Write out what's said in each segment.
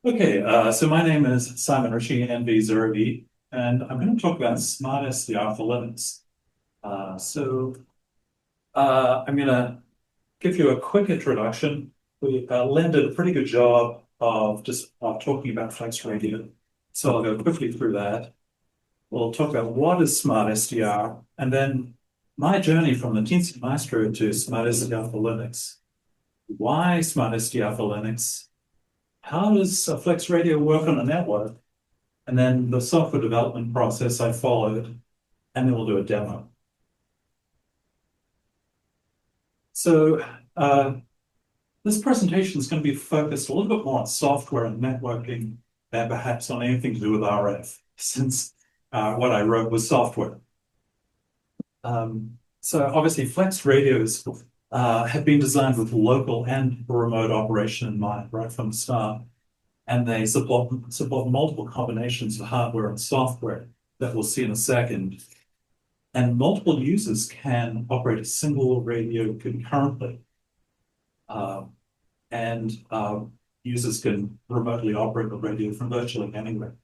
Okay, so my name is Simon Ritchie NV0E, and I'm going to talk about SmartSDR for Linux. I'm going to give you a quick introduction. Len did a pretty good job of just talking about Flex Radio, so I'll go quickly through that. We'll talk about what is SmartSDR, and then my journey from the Teensy Maestro to SmartSDR for Linux. Why SmartSDR for Linux? How does a Flex Radio work on a network? And then the software development process I followed, and then we'll do a demo. So this presentation is going to be focused a little bit more on software and networking than perhaps on anything to do with RF, since what I wrote was software. So obviously Flex radios have been designed with local and remote operation in mind right from the start. And they support multiple combinations of hardware and software that we'll see in a second. And multiple users can operate a single radio concurrently. Users can remotely operate the radio from virtually anywhere.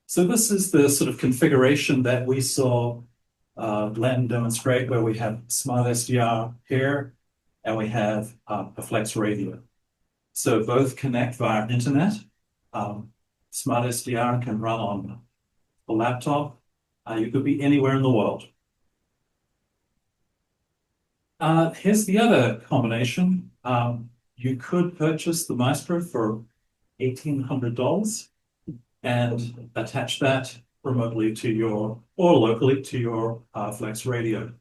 So this is the sort of configuration that we saw Len demonstrate, where we have SmartSDR here, and we have a Flex radio. So both connect via internet. SmartSDR can run on a laptop. You could be anywhere in the world. Here's the other combination. You could purchase the Maestro for $1,800 and attach that remotely to your, or locally to your Flex radio.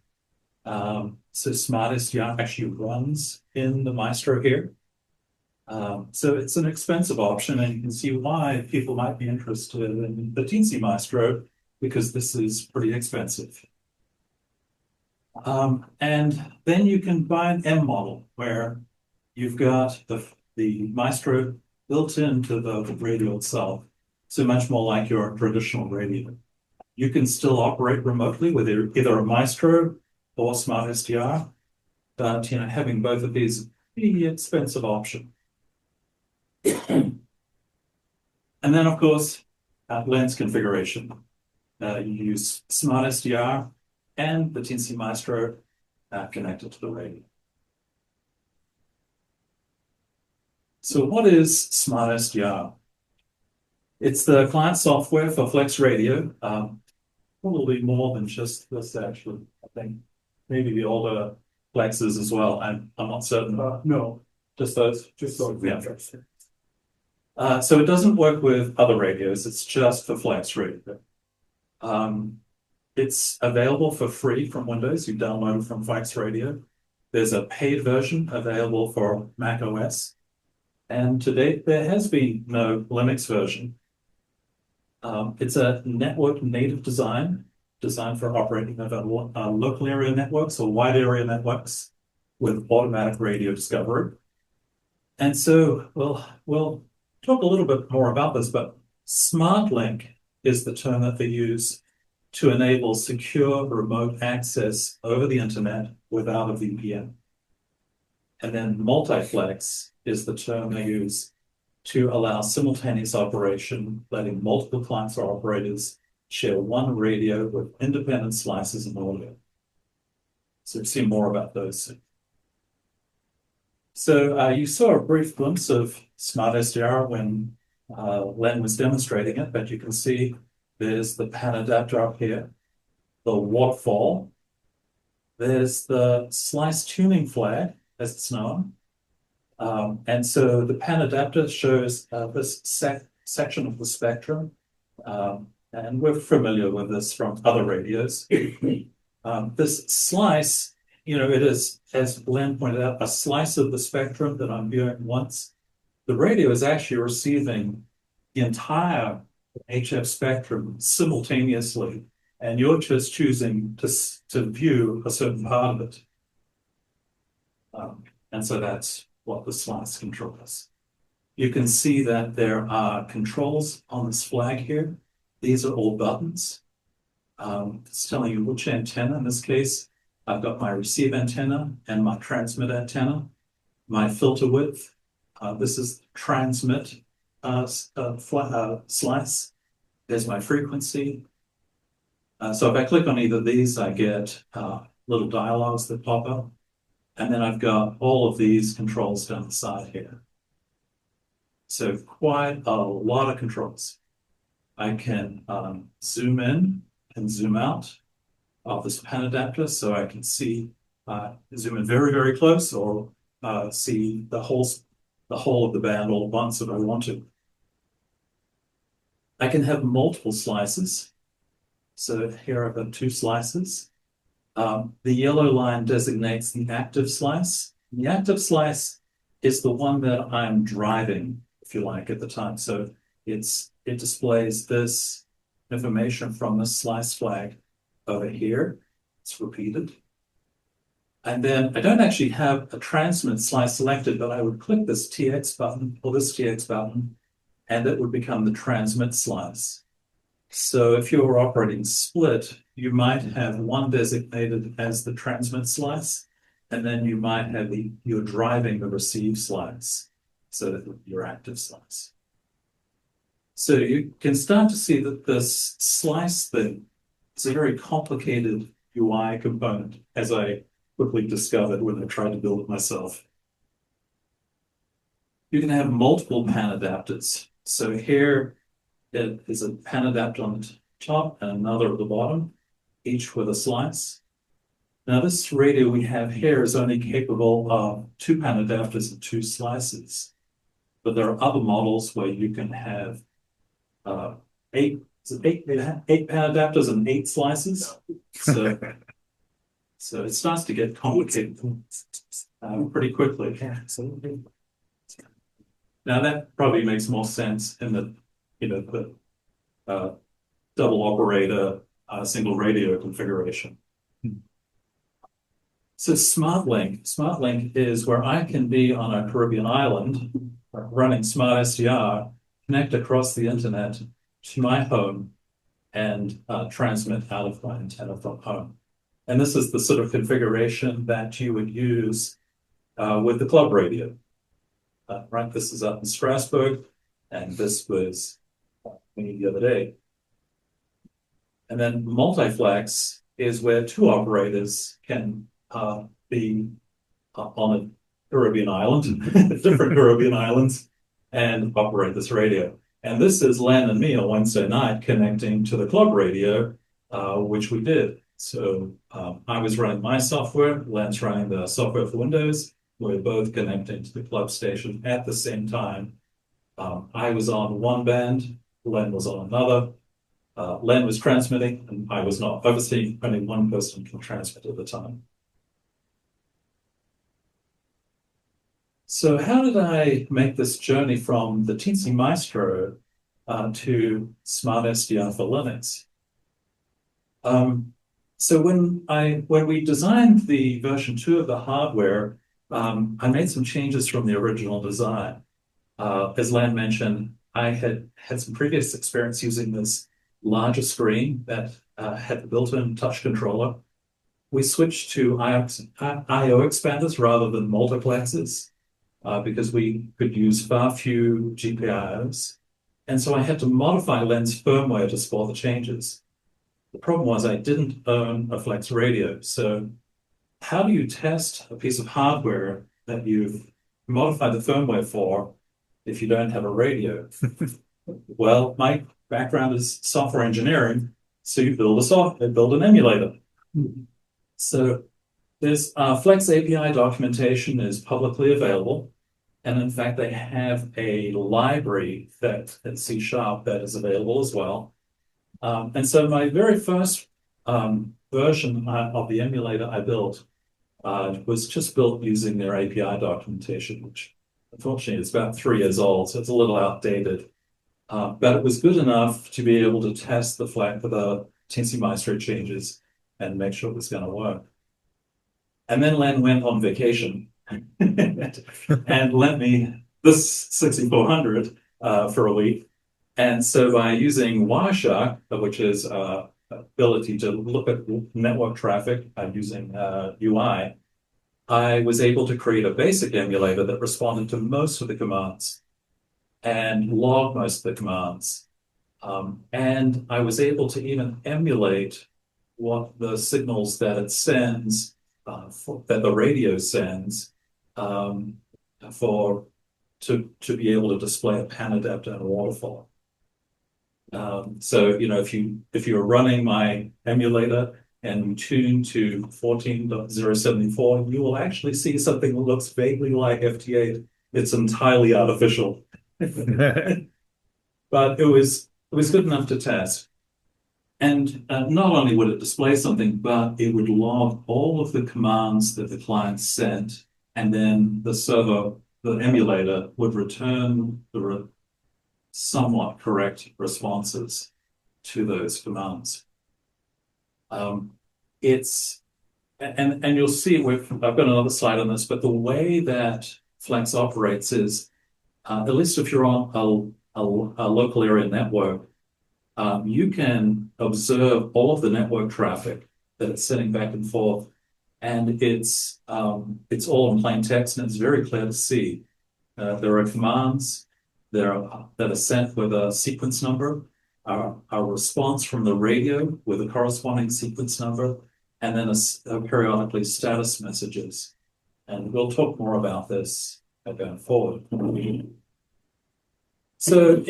So SmartSDR actually runs in the Maestro here. So it's an expensive option, and you can see why people might be interested in the Teensy Maestro, because this is pretty expensive. And then you can buy an M model, where you've got the Maestro built into the radio itself, so much more like your traditional radio. You can still operate remotely with either a Maestro or SmartSDR, but having both of these is a pretty expensive option. And then, of course, Len's configuration. You use SmartSDR and the Teensy Maestro connected to the radio. So what is SmartSDR? It's the client software for Flex Radio. Probably more than just this, actually. I think maybe the older Flexes as well. I'm not certain. No, just those? just those. Yeah. So it doesn't work with other radios. It's just for Flex Radio. It's available for free from Windows. You download it from Flex Radio. There's a paid version available for macOS. And to date, there has been no Linux version. It's a network native design, designed for operating over local area networks or wide area networks with automatic radio discovery. And so we'll talk a little bit more about this, but Smart Link is the term that they use to enable secure remote access over the internet without a VPN. And then multiflex is the term they use to allow simultaneous operation, letting multiple clients or operators share one radio with independent slices and audio. So we'll see more about those soon. So you saw a brief glimpse of SmartSDR when Len was demonstrating it, but you can see there's the PAN adapter up here, the waterfall. There's the slice tuning flag, as it's known. And so the PAN adapter shows this section of the spectrum, and we're familiar with this from other radios. This slice, it is, as Len pointed out, a slice of the spectrum that I'm viewing once. The radio is actually receiving the entire HF spectrum simultaneously, and you're just choosing to view a certain part of it. And so that's what the slice controls. You can see that there are controls on this flag here. These are all buttons. It's telling you which antenna. In this case, I've got my receive antenna and my transmit antenna, my filter width. This is transmit slice. There's my frequency. So if I click on either of these, I get little dialogues that pop up. And then I've got all of these controls down the side here. So quite a lot of controls. I can zoom in and zoom out of this pen adapter, so I can see, zoom in very, very close, or see the whole of the band all at once if I want to. I can have multiple slices. So here I've got 2 slices. The yellow line designates the active slice. The active slice is the one that I'm driving, if you like, at the time. So it displays this information from the slice flag over here. It's repeated. And then I don't actually have a transmit slice selected, but I would click this TX button or this TX button, and it would become the transmit slice. So if you were operating split, you might have one designated as the transmit slice, and then you might have you're driving the receive slice, so that would be your active slice. So you can start to see that this slice thing is a very complicated UI component, as I quickly discovered when I tried to build it myself. You can have multiple pan adapters. So here it is a pan adapter on the top and another at the bottom, each with a slice. Now this radio we have here is only capable of 2 pan adapters and 2 slices. But there are other models where you can have 8 pan adapters and 8 slices. So it starts to get complicated pretty quickly. Now that probably makes more sense in the double operator single radio configuration. So SmartLink is where I can be on a Caribbean island running SmartSDR, connect across the internet to my home, and transmit out of my antenna from home. And this is the sort of configuration that you would use with the club radio. Right, this is up in Strasbourg, and this was me the other day. And then multiflex is where 2 operators can be on a Caribbean island, different Caribbean islands, and operate this radio. And this is Len and me on Wednesday night connecting to the club radio, which we did. So I was running my software, Len's running the software for Windows. We're both connecting to the club station at the same time. I was on one band, Len was on another. Len was transmitting, and I was not. Obviously, only one person can transmit at a time. So how did I make this journey from the Teensy Maestro to SmartSDR for Linux? So when we designed the version 2 of the hardware, I made some changes from the original design. As Len mentioned, I had some previous experience using this larger screen that had the built-in touch controller. We switched to I/O expanders rather than multiplexes because we could use far few GPIOs. And so I had to modify Len's firmware to support the changes. The problem was I didn't own a Flex radio. So how do you test a piece of hardware that you've modified the firmware for if you don't have a radio? Well, my background is software engineering, so you build an emulator. So this Flex API documentation is publicly available, and in fact, they have a library that at C# that is available as well. And so my very first version of the emulator I built was just built using their API documentation, which unfortunately is about 3 years old, so it's a little outdated. But it was good enough to be able to test the Teensy Maestro changes and make sure it was going to work. And then Len went on vacation and lent me this 6400 for a week. And so by using Wireshark, which is ability to look at network traffic using UI, I was able to create a basic emulator that responded to most of the commands and log most of the commands. And I was able to even emulate what the signals that it sends, that the radio sends, for to be able to display a pan adapter and a waterfall. So if you're running my emulator and you tune to 14.074, you will actually see something that looks vaguely like FT8. It's entirely artificial. But it was good enough to test. And not only would it display something, but it would log all of the commands that the client sent, and then the server, the emulator, would return the somewhat correct responses to those commands. It's and you'll see I've got another slide on this, but the way that Flex operates is, at least if you're on a local area network, you can observe all of the network traffic that it's sending back and forth, and it's all in plain text, and it's very clear to see. There are commands that are sent with a sequence number, a response from the radio with a corresponding sequence number, and then periodically status messages. And we'll talk more about this going forward. So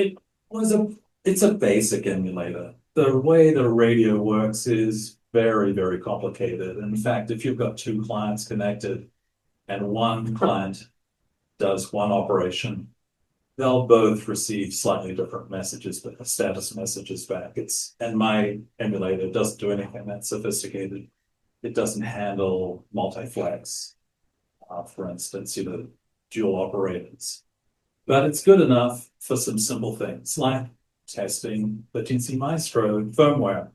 it's a basic emulator. The way the radio works is very, very complicated. In fact, if you've got two clients connected and one client does one operation, they'll both receive slightly different messages, but status messages back. And my emulator doesn't do anything that sophisticated. It doesn't handle multiplex, for instance, dual operators. But it's good enough for some simple things like testing the TNC Maestro firmware,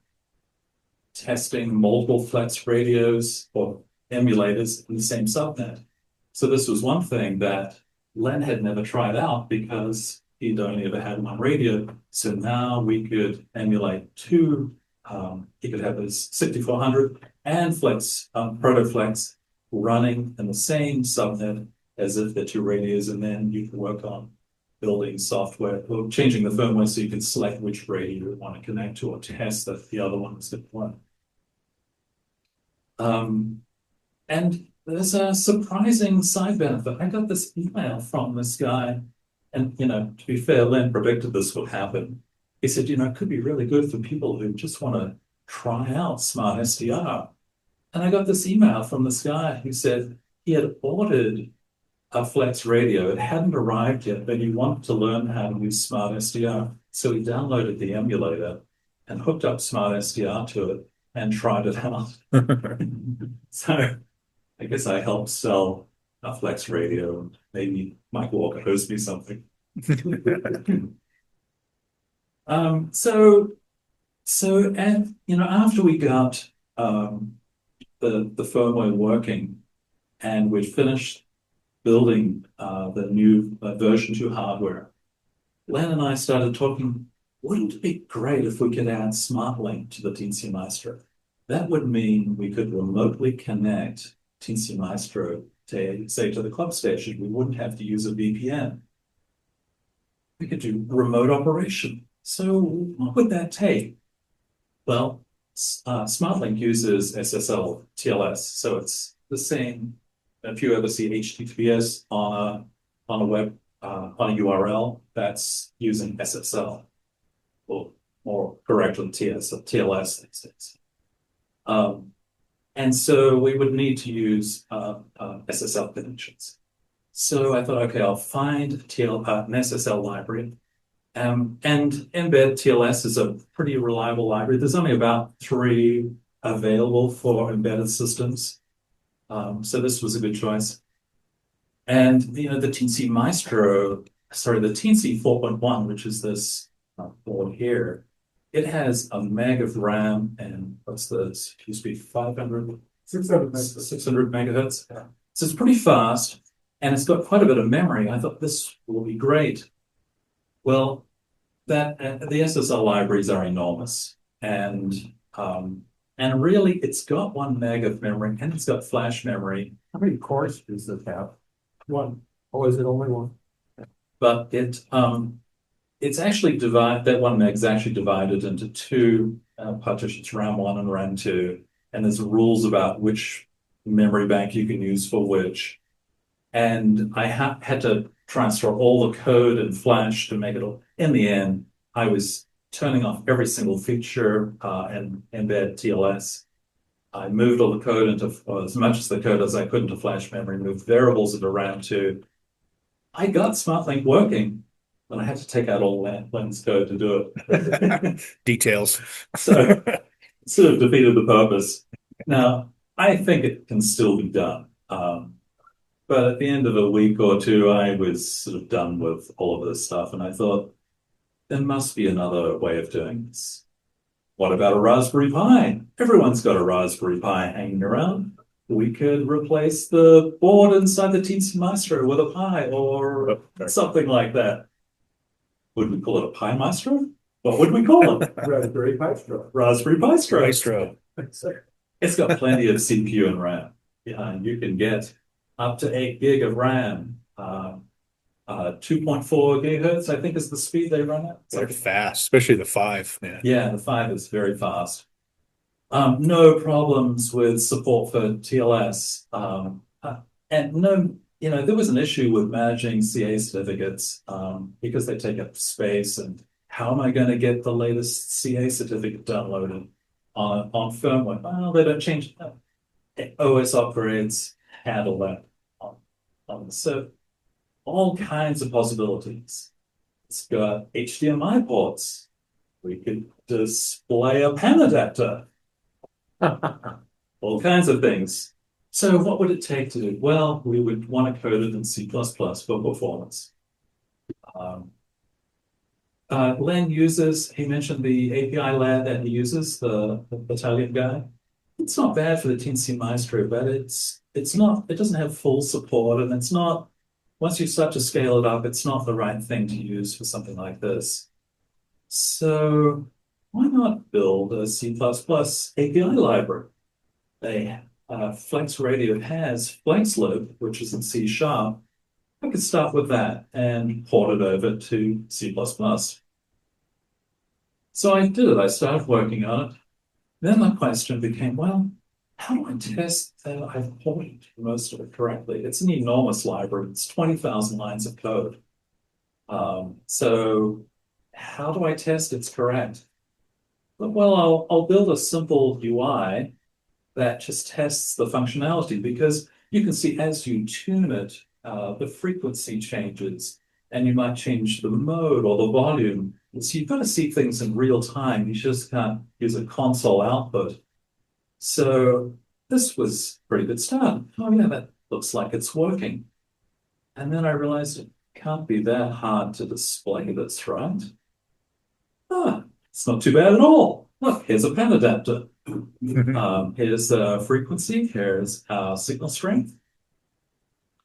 testing multiple Flex radios or emulators in the same subnet. So this was one thing that Len had never tried out because he'd only ever had one radio. So now we could emulate two. He could have his 6400 and Flex, ProtoFlex running in the same subnet as if they're two radios, and then you can work on building software or changing the firmware so you can select which radio you want to connect to or test that the other one is going to work. And there's a surprising side benefit. I got this email from this guy, and to be fair, Len predicted this would happen. He said, it could be really good for people who just want to try out SmartSDR. And I got this email from this guy who said he had ordered a Flex radio. It hadn't arrived yet, but he wanted to learn how to use SmartSDR. So he downloaded the emulator and hooked up SmartSDR to it and tried it out. So I guess I helped sell a Flex radio. Maybe Mike Walker owes me something. And after we got the firmware working and we'd finished building the new version 2 hardware, Len and I started talking, wouldn't it be great if we could add SmartLink to the TNC Maestro? That would mean we could remotely connect TNC Maestro to, say, to the club station. We wouldn't have to use a VPN. We could do remote operation. So what would that take? Well, SmartLink uses SSL TLS, so it's the same. If you ever see HTTPS on a web on a URL, that's using SSL, or more correctly TLS these days. And so we would need to use SSL connections. So I thought, okay, I'll find an SSL library. And embed TLS is a pretty reliable library. There's only about 3 available for embedded systems. So this was a good choice. And the TNC Maestro, sorry, the TNC 4.1, which is this board here, it has a meg of RAM and what's this? It used to be 600 megahertz. Yeah. So it's pretty fast, and it's got quite a bit of memory. I thought this will be great. Well, the SSL libraries are enormous, and really it's got 1 meg of memory, and it's got flash memory. How many cores does it have? 1. Oh, is it only 1? but it's actually divided. That 1 meg is actually divided into two partitions, RAM 1 and RAM 2, and there's rules about which memory bank you can use for which. And I had to transfer all the code in Flash to make it all. In the end, I was turning off every single feature and embed TLS. I moved all the code into, well, as much as the code as I could into Flash memory, moved variables into RAM 2. I got SmartLink working, but I had to take out all Lynn's code to do it. Details. So sort of defeated the purpose. Now, I think it can still be done. But at the end of a week or two, I was sort of done with all of this stuff. And I thought, there must be another way of doing this. What about a Raspberry Pi? Everyone's got a Raspberry Pi hanging around. We could replace the board inside the Teensy Maestro with a Pi or something like that. Would we call it a Pi Maestro? What would we call it? Raspberry Maestro. Raspberry Maestro. Maestro. It's got plenty of CPU and RAM. Yeah, you can get up to 8 gig of RAM. 2.4 gigahertz, I think, is the speed they run at. They're fast, especially the 5. Yeah, the 5 is very fast. No problems with support for TLS. And no, there was an issue with managing CA certificates because they take up space. And how am I going to get the latest CA certificate downloaded on firmware? Well, they don't change that. OS upgrades handle that. So all kinds of possibilities. It's got HDMI ports. We could display a pen adapter. All kinds of things. So what would it take to do? Well, we would want to code it in C++ for performance. Len uses, he mentioned the API layer that he uses, the Italian guy. It's not bad for the Teensy Maestro, but it's not, it doesn't have full support, and it's not, once you start to scale it up, it's not the right thing to use for something like this. So why not build a C++ API library? Flex Radio has FlexLib, which is in C#. I could start with that and port it over to C++. So I did it. I started working on it. Then my question became, well, how do I test that I've ported most of it correctly? It's an enormous library. It's 20,000 lines of code. So how do I test it's correct? Well, I'll build a simple UI that just tests the functionality, because you can see as you tune it, the frequency changes, and you might change the mode or the volume. So you've got to see things in real time. You just can't use a console output. So this was a pretty good start. Oh yeah, that looks like it's working. And then I realized it can't be that hard to display this, right? It's not too bad at all. Look, here's a pen adapter. Here's the frequency. Here's our signal strength.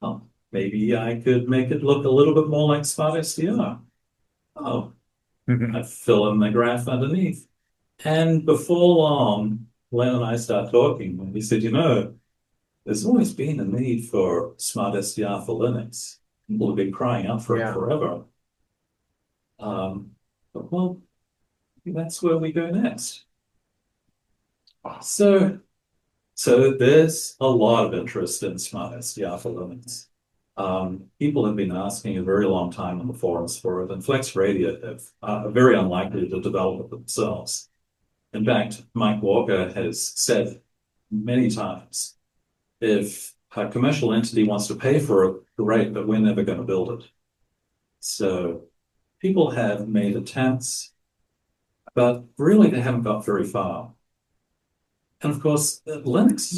Oh, maybe I could make it look a little bit more like SmartSDR. Oh, I fill in the graph underneath. And before long, Len and I start talking, and he said, there's always been a need for SmartSDR for Linux. People have been crying out for it forever. But well, that's where we go next. So there's a lot of interest in SmartSDR for Linux. People have been asking a very long time on the forums for it, and Flex Radio are very unlikely to develop it themselves. In fact, Mike Walker has said many times, if a commercial entity wants to pay for it, great, but we're never going to build it. So people have made attempts, but really they haven't got very far. And of course, Linux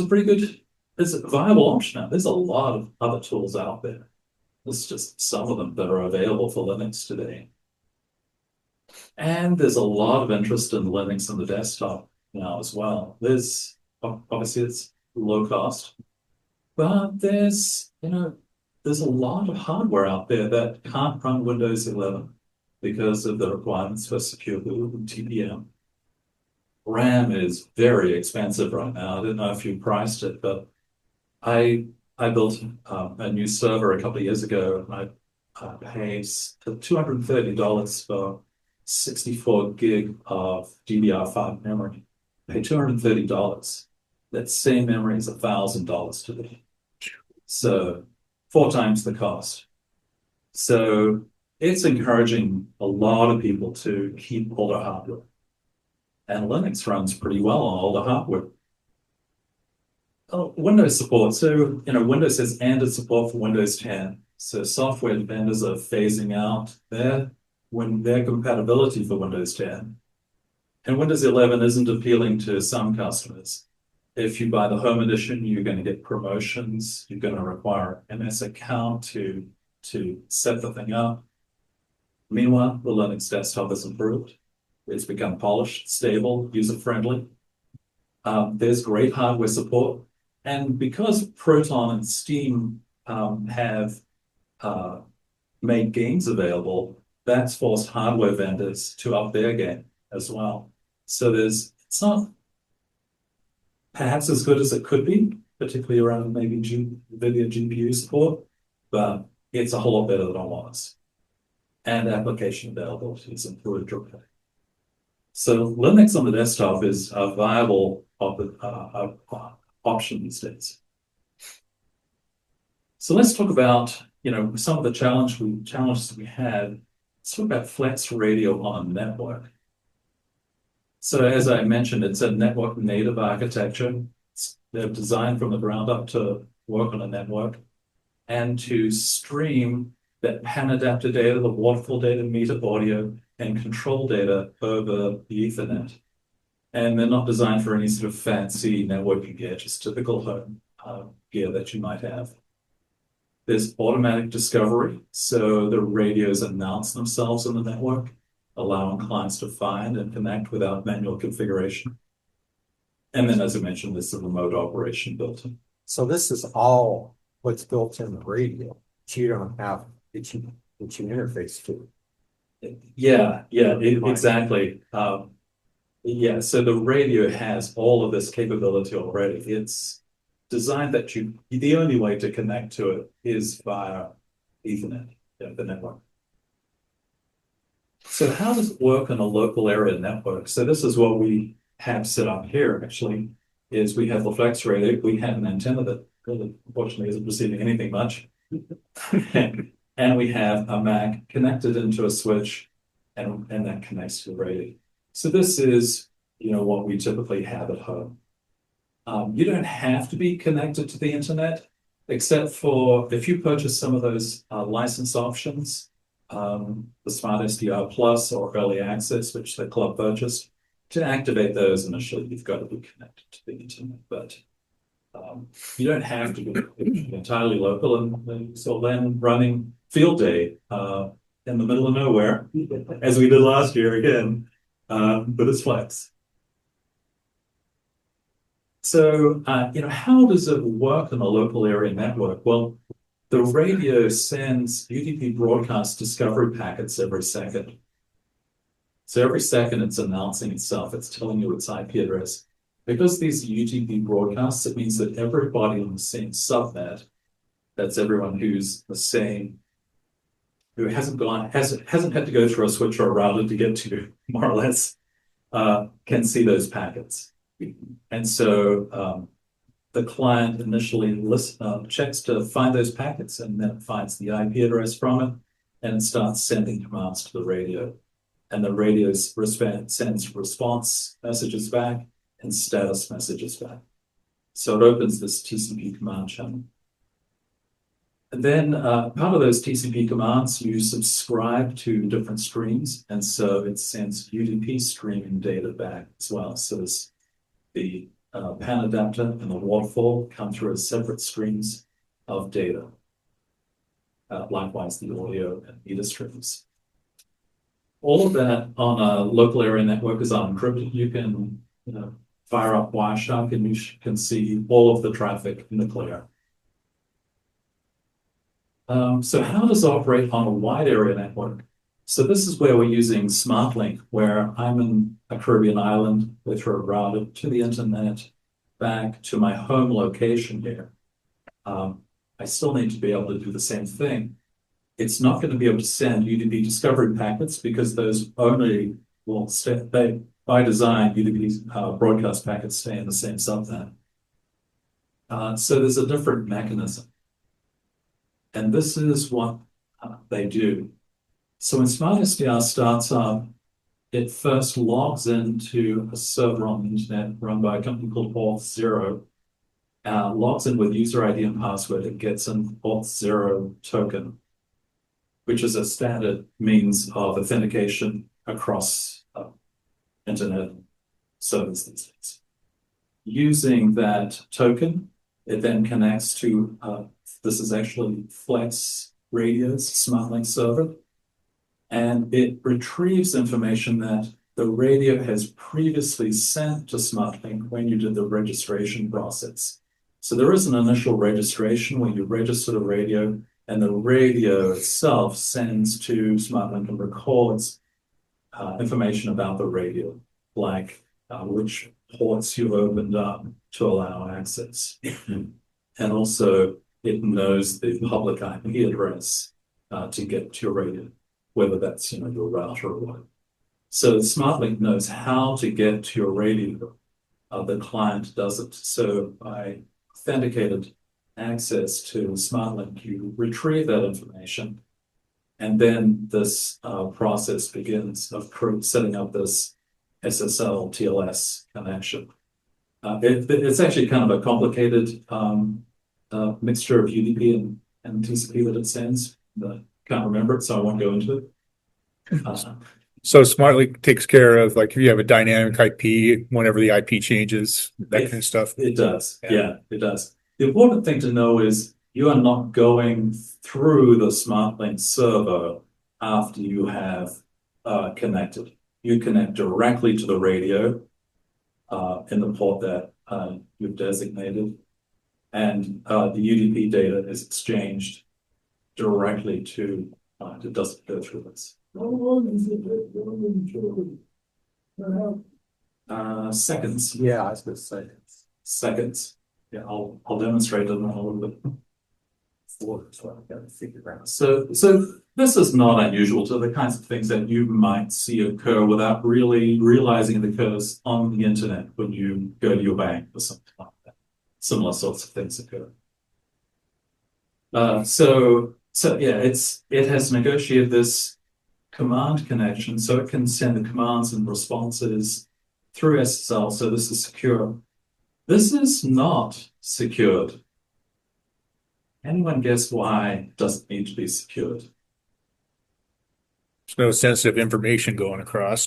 is a viable option now. There's a lot of other tools out there. There's just some of them that are available for Linux today. And there's a lot of interest in Linux on the desktop now as well. Obviously it's low cost, but there's a lot of hardware out there that can't run Windows 11 because of the requirements for secure boot and TPM. RAM is very expensive right now. I don't know if you priced it, but I built a new server a couple of years ago, and pays $230 for 64 gig of DDR5 memory. Pay $230. That same memory is $1,000 today. So 4 times the cost. So it's encouraging a lot of people to keep older hardware. And Linux runs pretty well on older hardware. Oh, Windows support. So, Windows has ended support for Windows 10. So software vendors are phasing out their compatibility for Windows 10. And Windows 11 isn't appealing to some customers. If you buy the Home Edition, you're going to get promotions. You're going to require an MS account to set the thing up. Meanwhile, the Linux desktop has improved. It's become polished, stable, user-friendly. There's great hardware support. And because Proton and Steam have made games available, that's forced hardware vendors to up their game as well. So it's not perhaps as good as it could be, particularly around maybe NVIDIA GPU support, but it's a whole lot better than it was. And application availability is improved dramatically. So Linux on the desktop is a viable option these days. So let's talk about some of the challenges we had. Let's talk about Flex Radio on a network. So as I mentioned, it's a network native architecture. They're designed from the ground up to work on a network and to stream that pan adapter data, the waterfall data, meter audio, and control data over the Ethernet. And they're not designed for any sort of fancy networking gear, just typical home gear that you might have. There's automatic discovery, so the radios announce themselves in the network, allowing clients to find and connect without manual configuration. And then, as I mentioned, there's the remote operation built in. So this is all what's built in the radio, that you don't have, that you interface to. Yeah, exactly. Yeah, so the radio has all of this capability already. It's designed that the only way to connect to it is via Ethernet, the network. So how does it work on a local area network? So this is what we have set up here, actually, is we have the Flex Radio. We have an antenna that really, unfortunately, isn't receiving anything much. And we have a Mac connected into a switch, and that connects to the radio. So this is, what we typically have at home. You don't have to be connected to the internet, except for if you purchase some of those license options, the SmartSDR Plus or Early Access, which the club purchased. To activate those initially, you've got to be connected to the internet, but you don't have to be entirely local. And so then running field day in the middle of nowhere, as we did last year again, but it's Flex. So, how does it work in a local area network? Well, the radio sends UDP broadcast discovery packets every second. So every second it's announcing itself, it's telling you its IP address. Because these UDP broadcasts, it means that everybody on the same subnet, that's everyone who's the same, who hasn't had to go through a switch or a router to get to, more or less, can see those packets. And so the client initially checks to find those packets, and then it finds the IP address from it, and it starts sending commands to the radio. And the radio sends response messages back and status messages back. So it opens this TCP command channel. And then part of those TCP commands, you subscribe to different streams, and so it sends UDP streaming data back as well. So the pan adapter and the waterfall come through as separate streams of data. Likewise, the audio and meter streams. All of that on a local area network is unencrypted. You can fire up Wireshark and you can see all of the traffic in the clear. So how does it operate on a wide area network? So this is where we're using SmartLink, where I'm in a Caribbean island with a router to the internet back to my home location here. I still need to be able to do the same thing it's not going to be able to send UDP discovery packets because those only will stay, they, by design, UDP broadcast packets stay in the same subnet. So there's a different mechanism. And this is what they do. So when SmartSDR starts up, it first logs into a server on the internet run by a company called Auth0, logs in with user ID and password, and gets an Auth0 token, which is a standard means of authentication across internet servers these days. Using that token, it then connects to, this is actually Flex Radio SmartLink server, and it retrieves information that the radio has previously sent to SmartLink when you did the registration process. So there is an initial registration when you register the radio, and the radio itself sends to SmartLink and records information about the radio, like which ports you opened up to allow access. And also it knows the public IP address to get to your radio, whether that's your router or what. So SmartLink knows how to get to your radio. The client doesn't. So by authenticated access to SmartLink, you retrieve that information, and then this process begins of setting up this SSL TLS connection. It's actually kind of a complicated mixture of UDP and TCP that it sends. I can't remember it, so I won't go into it. So SmartLink takes care of, like, if you have a dynamic IP, whenever the IP changes, that kind of stuff. It does. Yeah, it does. The important thing to know is you are not going through the SmartLink server after you have connected. You connect directly to the radio in the port that you've designated, and the UDP data is exchanged directly to, it doesn't go through this. Seconds. Yeah, I was going to say. Seconds. Yeah, I'll demonstrate it in a little bit. So I've got to figure out. So this is not unusual to the kinds of things that you might see occur without really realizing it occurs on the internet when you go to your bank or something like that. Similar sorts of things occur. So yeah, it has negotiated this command connection, so it can send the commands and responses through SSL. So this is secure. This is not secured. Anyone guess why it doesn't need to be secured? There's no sensitive information going across.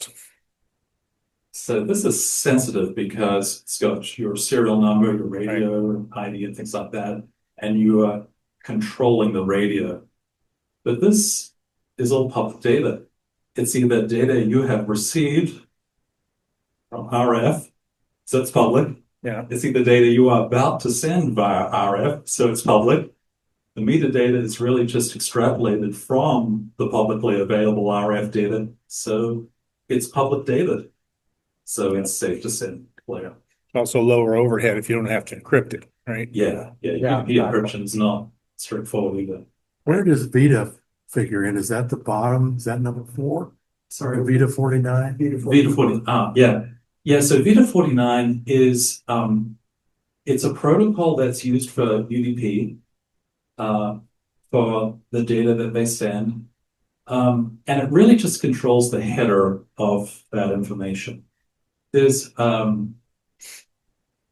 So this is sensitive because it's got your serial number, your radio ID, and things like that, and you are controlling the radio. But this is all public data. It's either data you have received from RF, so it's public. Yeah. It's either data you are about to send via RF, so it's public. The metadata is really just extrapolated from the publicly available RF data, so it's public data. So it's safe to send. Clear. Also lower overhead if you don't have to encrypt it, right? Yeah. UDP encryption is not straightforward either. Where does Vita figure in? Is that the bottom? Is that number 4? Sorry, Vita 49? Vita 40. Yeah. So Vita 49 is it's a protocol that's used for UDP for the data that they send, and it really just controls the header of that information. There's and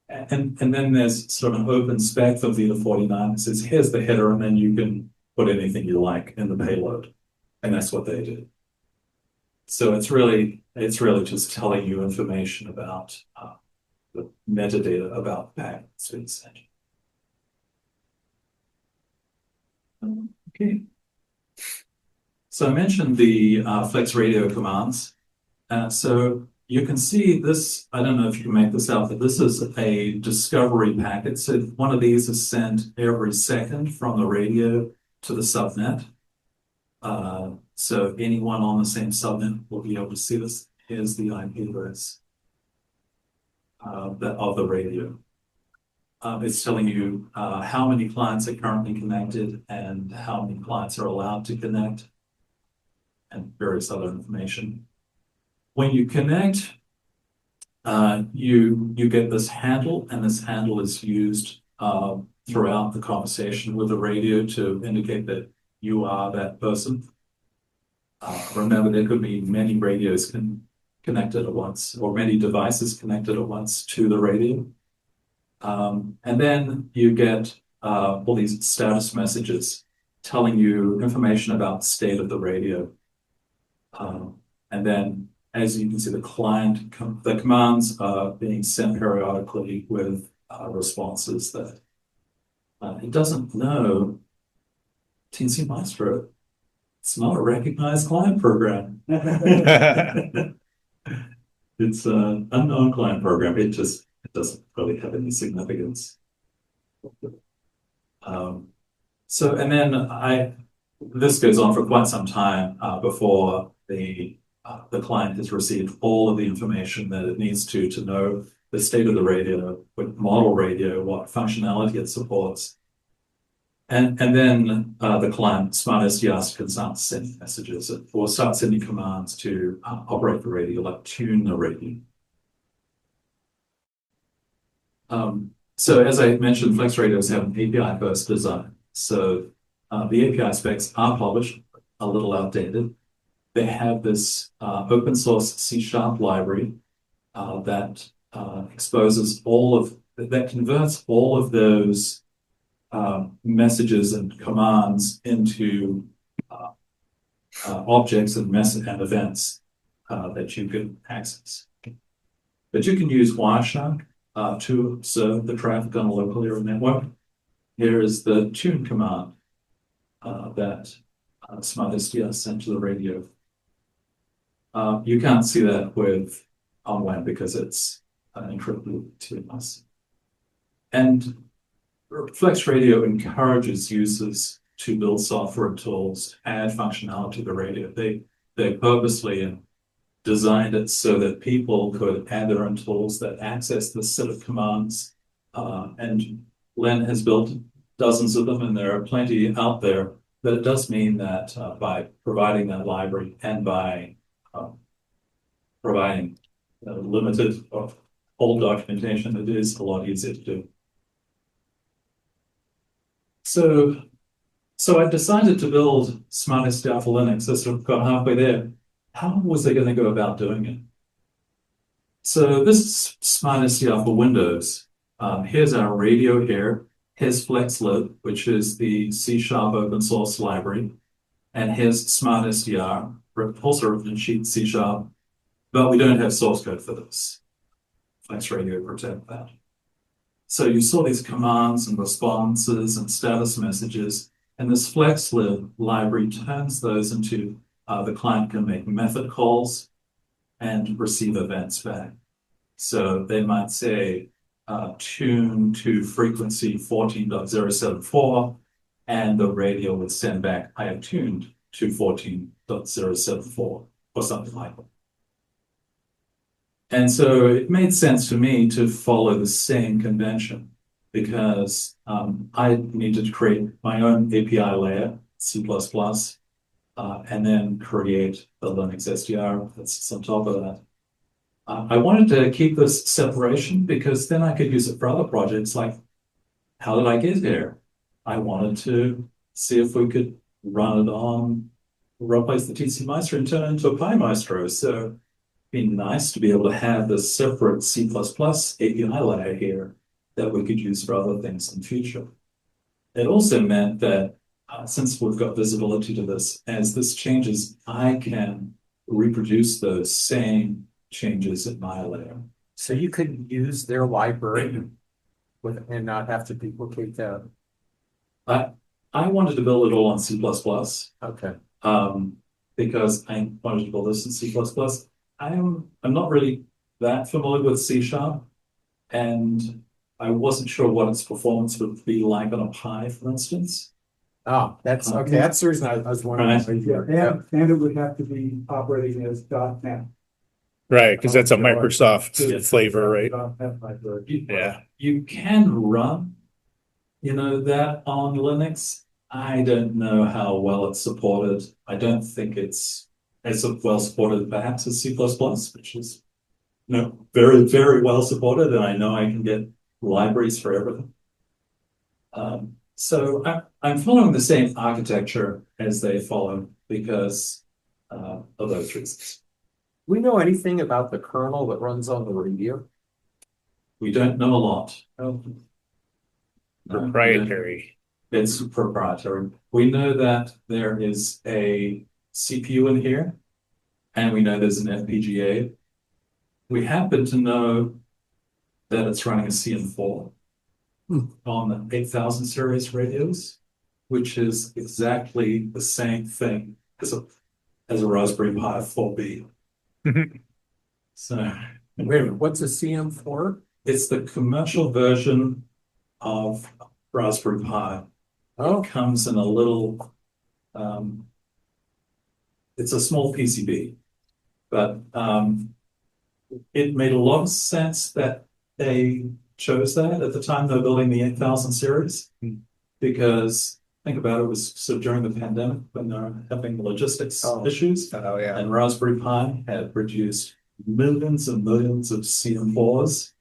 then there's sort of an open spec for Vita 49 that says here's the header, and then you can put anything you like in the payload, and that's what they do. So it's really just telling you information about the metadata about the packets being sent. Okay. So I mentioned the Flex Radio commands. So you can see this, I don't know if you can make this out, but this is a discovery packet. So one of these is sent every second from the radio to the subnet. So anyone on the same subnet will be able to see this. Here's the IP address of the radio. It's telling you how many clients are currently connected and how many clients are allowed to connect and various other information. When you connect, you get this handle, and this handle is used throughout the conversation with the radio to indicate that you are that person. Remember, there could be many radios connected at once, or many devices connected at once to the radio. And then you get all these status messages telling you information about the state of the radio. And then, as you can see, the commands are being sent periodically with responses that it doesn't know. TC Maestro, it's not a recognized client program. It's an unknown client program. It doesn't really have any significance. So, and then this goes on for quite some time before the client has received all of the information that it needs to know the state of the radio, what model radio, what functionality it supports. And then the client, SmartSDR, can start sending messages or start sending commands to operate the radio, like tune the radio. So as I mentioned, Flex radios have an API-first design. So the API specs are published, a little outdated. They have this open source C# library that exposes that converts all of those messages and commands into objects and events that you can access. But you can use Wireshark to observe the traffic on a local area network. Here is the tune command that SmartSDR sent to the radio. You can't see that with on web because it's encrypted to us. And Flex Radio encourages users to build software and tools, add functionality to the radio. They purposely designed it so that people could add their own tools that access this set of commands. And Len has built dozens of them, and there are plenty out there. But it does mean that by providing that library and by providing limited or old documentation, it is a lot easier to do. So I decided to build SmartSDR for Linux. I sort of got halfway there. How was I going to go about doing it? So this is SmartSDR for Windows. Here's our radio here. Here's FlexLib, which is the C# open source library. And here's SmartSDR, also written in C#, but we don't have source code for this. Flex Radio protect that. So you saw these commands and responses and status messages, and this FlexLib library turns those into the client can make method calls and receive events back. So they might say tune to frequency 14.074, and the radio would send back, I have tuned to 14.074 or something like that. And so it made sense to me to follow the same convention because I needed to create my own API layer, C++, and then create the Linux SDR that's on top of that. I wanted to keep this separation because then I could use it for other projects like, how did I get here? I wanted to see if we could run it on, replace the TC Maestro and turn it into a Pi Maestro. So it'd be nice to be able to have this separate C++ API layer here that we could use for other things in the future. It also meant that since we've got visibility to this, as this changes, I can reproduce those same changes in my layer. So you could use their library and not have to duplicate that. I wanted to build it all on C++. Okay. Because I wanted to build this in C++. I'm not really that familiar with C#, and I wasn't sure what its performance would be like on a Pi, for instance. Oh, that's okay. That's the reason I was wondering. Right. Yeah, and it would have to be operating as .NET. Right, because that's a Microsoft Yeah. flavor, right? You, Yeah. you can run, that on Linux. I don't know how well it's supported. I don't think it's as well supported perhaps as C++, which is, very, very well supported. And I know I can get libraries for everything. So I'm following the same architecture as they follow because of those reasons. We know anything about the kernel that runs on the radio? We don't know a lot. No, Proprietary. It's proprietary. We know that there is a CPU in here, and we know there's an FPGA. We happen to know that it's running a CM4 on the 8000 series radios, which is exactly the same thing as a Raspberry Pi 4B. So Wait a minute, what's a CM4? it's the commercial version of Raspberry Pi. Oh, It comes in a little, it's a small PCB, but it made a lot of sense that they chose that at the time they were building the 8000 series, because think about it, was sort of during the pandemic when they were having logistics issues, Oh, yeah. and Raspberry Pi had produced millions and millions of CM4s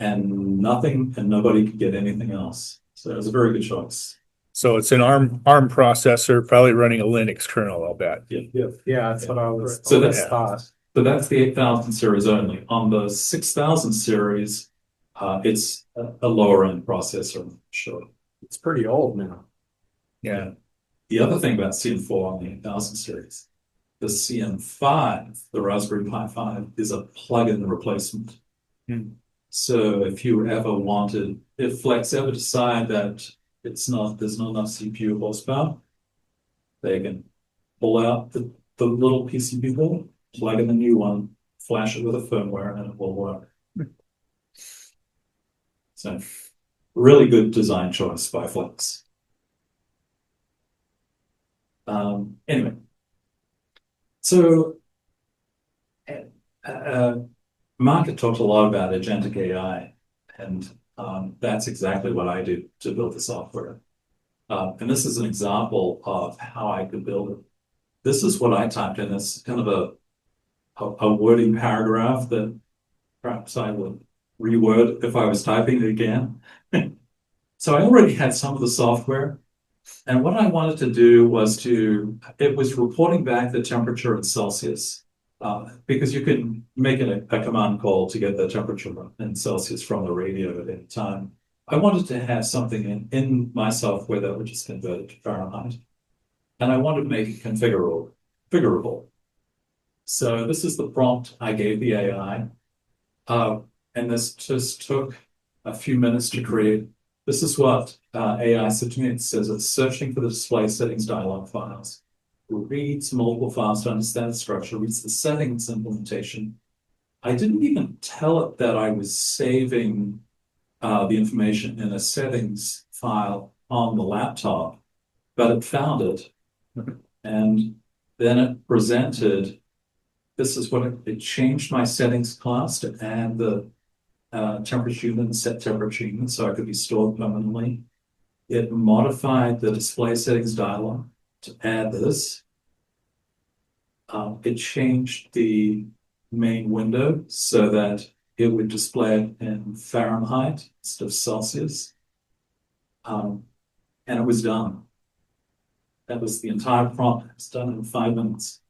and nothing, and nobody could get anything else. So it was a very good choice. So it's an ARM processor, probably running a Linux kernel, I'll bet. Yeah. yeah, that's what I was. So always that's- thought. So that's the 8000 series only. On the 6000 series, it's a lower end processor, sure. It's pretty old now. Yeah. The other thing about CM4 on the 8000 series, the CM5, the Raspberry Pi 5, is a plug-in replacement. So if Flex ever decide that there's not enough CPU horsepower, they can pull out the little PCB board, plug in the new one, flash it with a firmware, and it will work. So, really good design choice by Flex. Anyway, so Mark had talked a lot about agentic AI, and that's exactly what I do to build the software. And this is an example of how I could build it. This is what I typed in. It's kind of a wordy paragraph that perhaps I would reword if I was typing it again. So I already had some of the software. And what I wanted to do was it was reporting back the temperature in Celsius, because you can make a command call to get the temperature in Celsius from the radio at any time. I wanted to have something in my software that would just convert it to Fahrenheit. And I wanted to make it configurable. So this is the prompt I gave the AI. And this just took a few minutes to create. This is what AI said to me. It says it's searching for the display settings dialog files. It reads multiple files to understand the structure, reads the settings implementation. I didn't even tell it that I was saving the information in a settings file on the laptop, but it found it. And then it presented, this is what it changed my settings class to add the temperature unit and set temperature unit so I could be stored permanently. It modified the display settings dialog to add this. It changed the main window so that it would display it in Fahrenheit instead of Celsius. And it was done. That was the entire prompt. It was done in 5 minutes.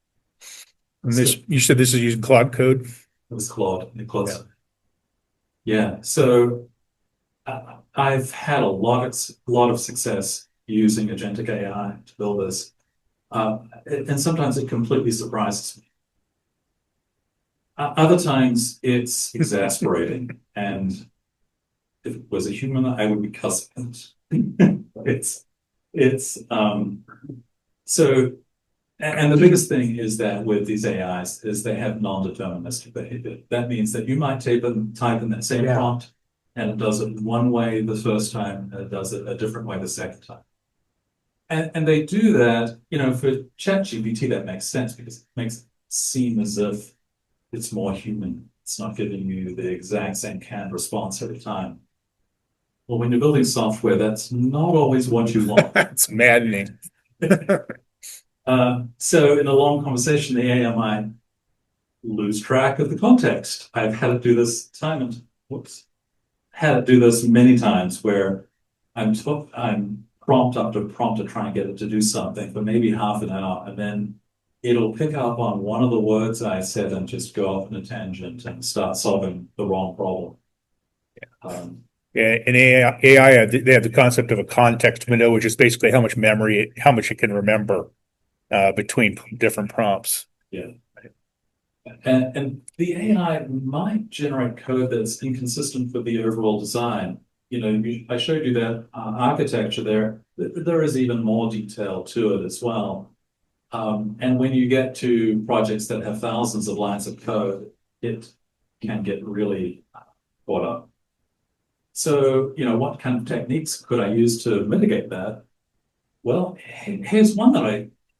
And you said this is using Claude code? It was Claude. Yeah. So I've had a lot of success using agentic AI to build this. And sometimes it completely surprises me. Other times it's exasperating. And if it was a human, I would be cussing it. So, and the biggest thing is that with these AIs is they have non-deterministic behavior. That means that you might type in that same prompt and it does it one way the first time and it does it a different way the second time. And they do that, for ChatGPT, that makes sense because it makes it seem as if it's more human. It's not giving you the exact same canned response every time. Well, when you're building software, that's not always what you want. It's maddening. So in a long conversation, the AI might lose track of the context. I've had to do this had to do this many times where I'm prompt after prompt to try and get it to do something for maybe half an hour, and then it'll pick up on one of the words I said and just go off on a tangent and start solving the wrong problem. Yeah, in AI, they have the concept of a context window, which is basically how much memory, how much it can remember between different prompts. Yeah. And the AI might generate code that's inconsistent with the overall design. I showed you that architecture there. There is even more detail to it as well. And when you get to projects that have thousands of lines of code, it can get really caught up. So, what kind of techniques could I use to mitigate that? Well, here's one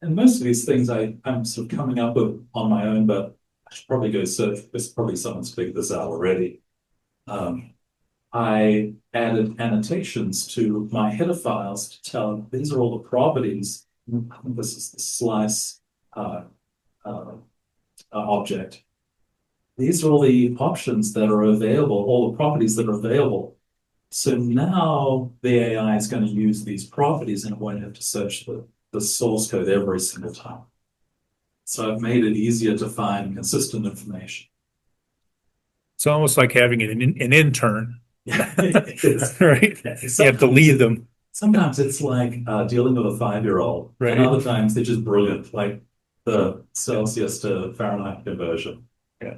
and most of these things I'm sort of coming up with on my own, but I should probably go search. There's probably someone's figured this out already. I added annotations to my header files to tell these are all the properties. I think this is the slice object. These are all the options that are available, all the properties that are available. So now the AI is going to use these properties and it won't have to search the source code every single time. So I've made it easier to find consistent information. It's almost like having an intern, It is. right? You have to lead them. Sometimes it's like dealing with a 5-year-old, Right. and other times they're just brilliant, like the Celsius to Fahrenheit conversion. Yeah.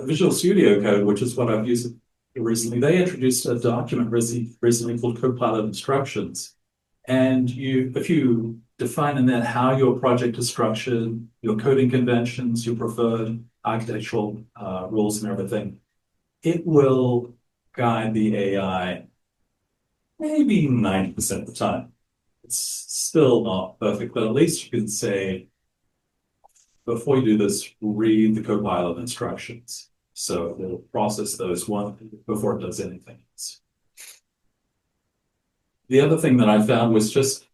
Visual Studio Code, which is what I've used recently, they introduced a document recently called Copilot Instructions. And if you define in that how your project is structured, your coding conventions, your preferred architectural rules and everything, it will guide the AI maybe 90% of the time. It's still not perfect, but at least you can say, before you do this, read the Copilot instructions. So it'll process those before it does anything else. The other thing that I found was just,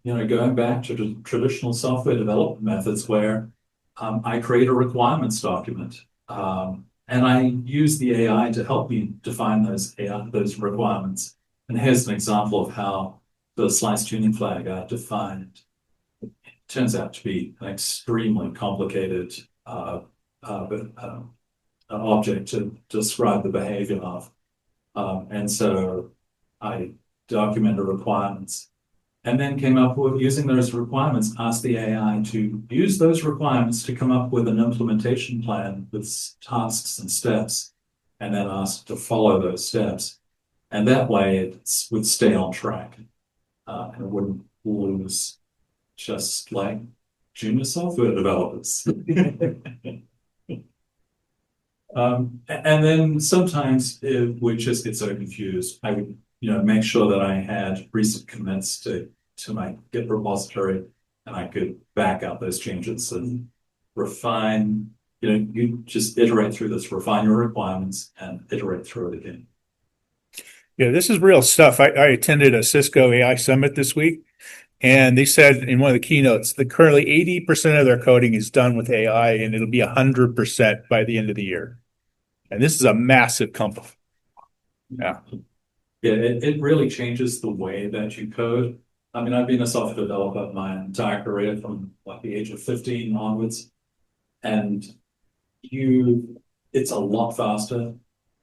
going back to the traditional software development methods where I create a requirements document and I use the AI to help me define those requirements. And here's an example of how the slice tuning flag I defined turns out to be an extremely complicated object to describe the behavior of. And so I documented requirements and then came up with, using those requirements, asked the AI to use those requirements to come up with an implementation plan with tasks and steps, and then asked to follow those steps. And that way it would stay on track and it wouldn't lose, just like junior software developers. And then sometimes it would just get so confused. I would, make sure that I had recent commits to my Git repository, and I could back out those changes and refine. You just iterate through this, refine your requirements, and iterate through it again. Yeah, this is real stuff. I attended a Cisco AI Summit this week, and they said in one of the keynotes that currently 80% of their coding is done with AI, and it'll be 100% by the end of the year. And this is a massive company. Yeah. Yeah, it really changes the way that you code. I mean, I've been a software developer my entire career from like the age of 15 onwards. And it's a lot faster.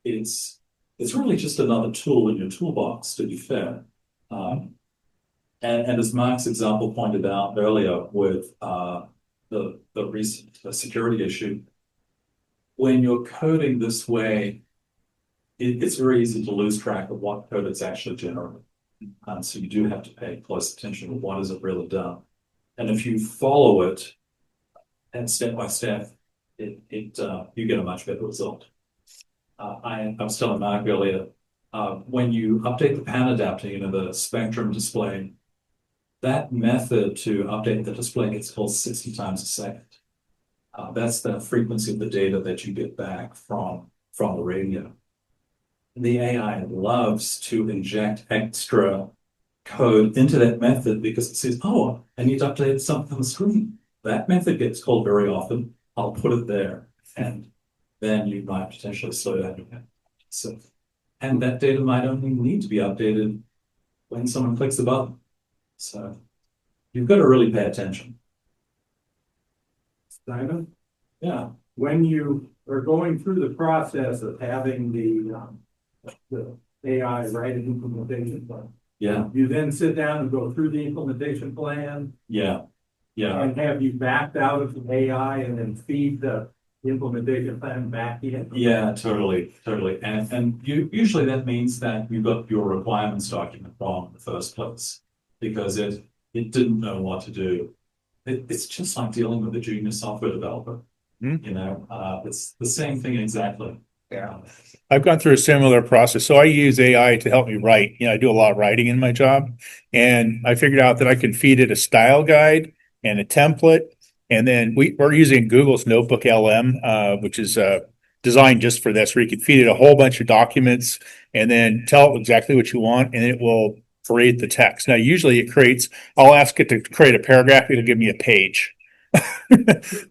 It's really just another tool in your toolbox, to be fair. And as Mark's example pointed out earlier with the recent security issue, when you're coding this way, it's very easy to lose track of what code it's actually generating. So you do have to pay close attention to what is it really done. And if you follow it and step by step, you get a much better result. I was telling Mark earlier, when you update the pan adapter, the spectrum display, that method to update the display gets called 60 times a second. That's the frequency of the data that you get back from the radio. The AI loves to inject extra code into that method because it says, oh, I need to update something on the screen. That method gets called very often. I'll put it there. And then you might potentially slow down your method. So, and that data might only need to be updated when someone clicks the button. So you've got to really pay attention. Simon, Yeah. when you are going through the process of having the AI write an implementation plan, Yeah. you then sit down and go through the implementation plan, Yeah. Yeah. and have you backed out of the AI and then feed the implementation plan back in? Yeah, totally. And usually that means that you got your requirements document wrong in the first place because it didn't know what to do. It's just like dealing with a junior software developer. You know, it's the same thing exactly. Yeah. I've gone through a similar process. So I use AI to help me write. I do a lot of writing in my job, and I figured out that I can feed it a style guide and a template. And then we're using Google's Notebook LM, which is designed just for this, where you can feed it a whole bunch of documents and then tell it exactly what you want, and it will create the text. Now, usually I'll ask it to create a paragraph. It'll give me a page.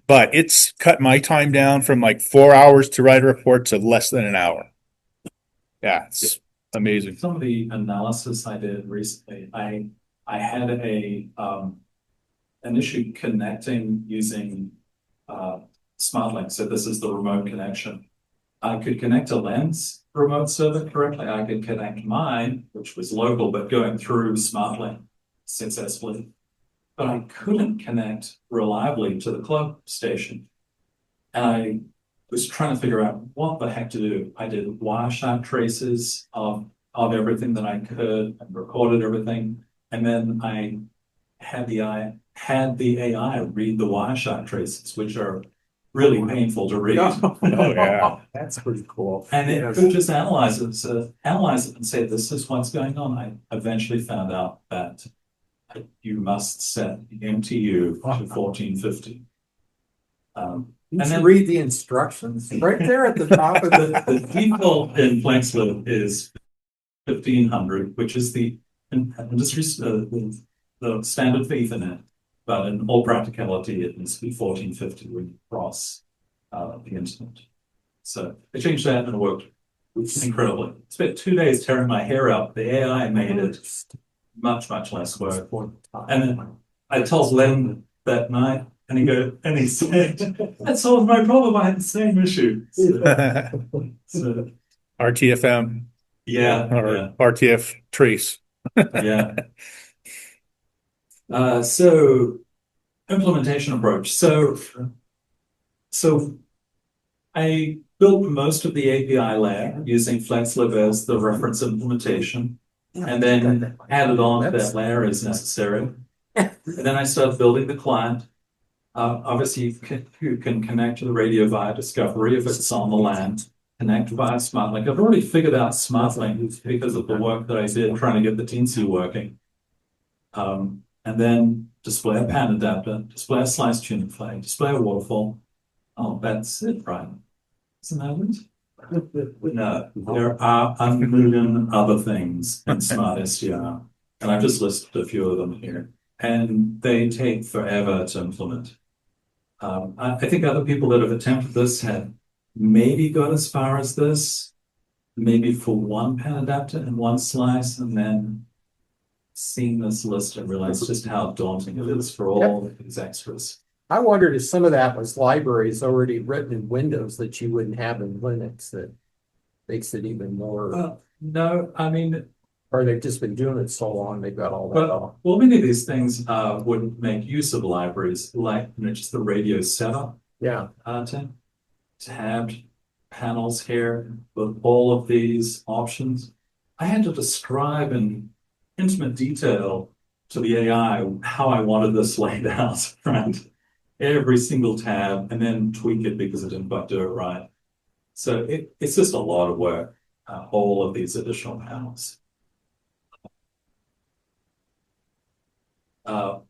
But it's cut my time down from like 4 hours to write a report to less than an hour. Yeah, it's amazing. Some of the analysis I did recently, I had an issue connecting using SmartLink. So this is the remote connection. I could connect a Lens remote server correctly. I could connect mine, which was local, but going through SmartLink successfully. But I couldn't connect reliably to the club station. And I was trying to figure out what the heck to do. I did Wireshark traces of everything that I could and recorded everything. And then I had the AI read the Wireshark traces, which are really painful to read. Oh, yeah. That's pretty cool. And it could just analyze it and say, this is what's going on. I eventually found out that you must set the MTU to 1450. You and should then read the instructions right there at the top of the default in FlexLib is 1500, which is the industry the standard for Ethernet. But in all practicality, it needs to be 1450 when you cross the internet. So I changed that and it worked incredibly. Spent 2 days tearing my hair out. The AI made it much less work. And then I told Len that night, and he said, that solved my problem. I had the same issue. So RTFM or RTF trace. Yeah. So implementation approach. So I built most of the API layer using FlexLib as the reference implementation, and then added on that layer as necessary. And then I started building the client. Obviously, you can connect to the radio via Discovery if it's on the LAN. Connect via SmartLink. I've already figured out SmartLink because of the work that I did trying to get the Teensy working. And then display a pan adapter, display a slice tuning flag, display a waterfall. Oh, that's it, right? Isn't that it? No, there are a million other things in SmartSDR, and I've just listed a few of them here, and they take forever to implement. I think other people that have attempted this have maybe got as far as this, maybe for one pan adapter and one slice, and then seen this list and realized just how daunting it is for all these extras. I wondered if some of that was libraries already written in Windows that you wouldn't have in Linux that makes it even more. No, I mean, Or they've just been doing it so long, they've got all that off. well, many of these things would make use of libraries, like just the radio setup. Yeah. Tabbed panels here with all of these options. I had to describe in intimate detail to the AI how I wanted this laid out, right? Every single tab, and then tweak it because it didn't quite do it right. So it's just a lot of work, all of these additional panels.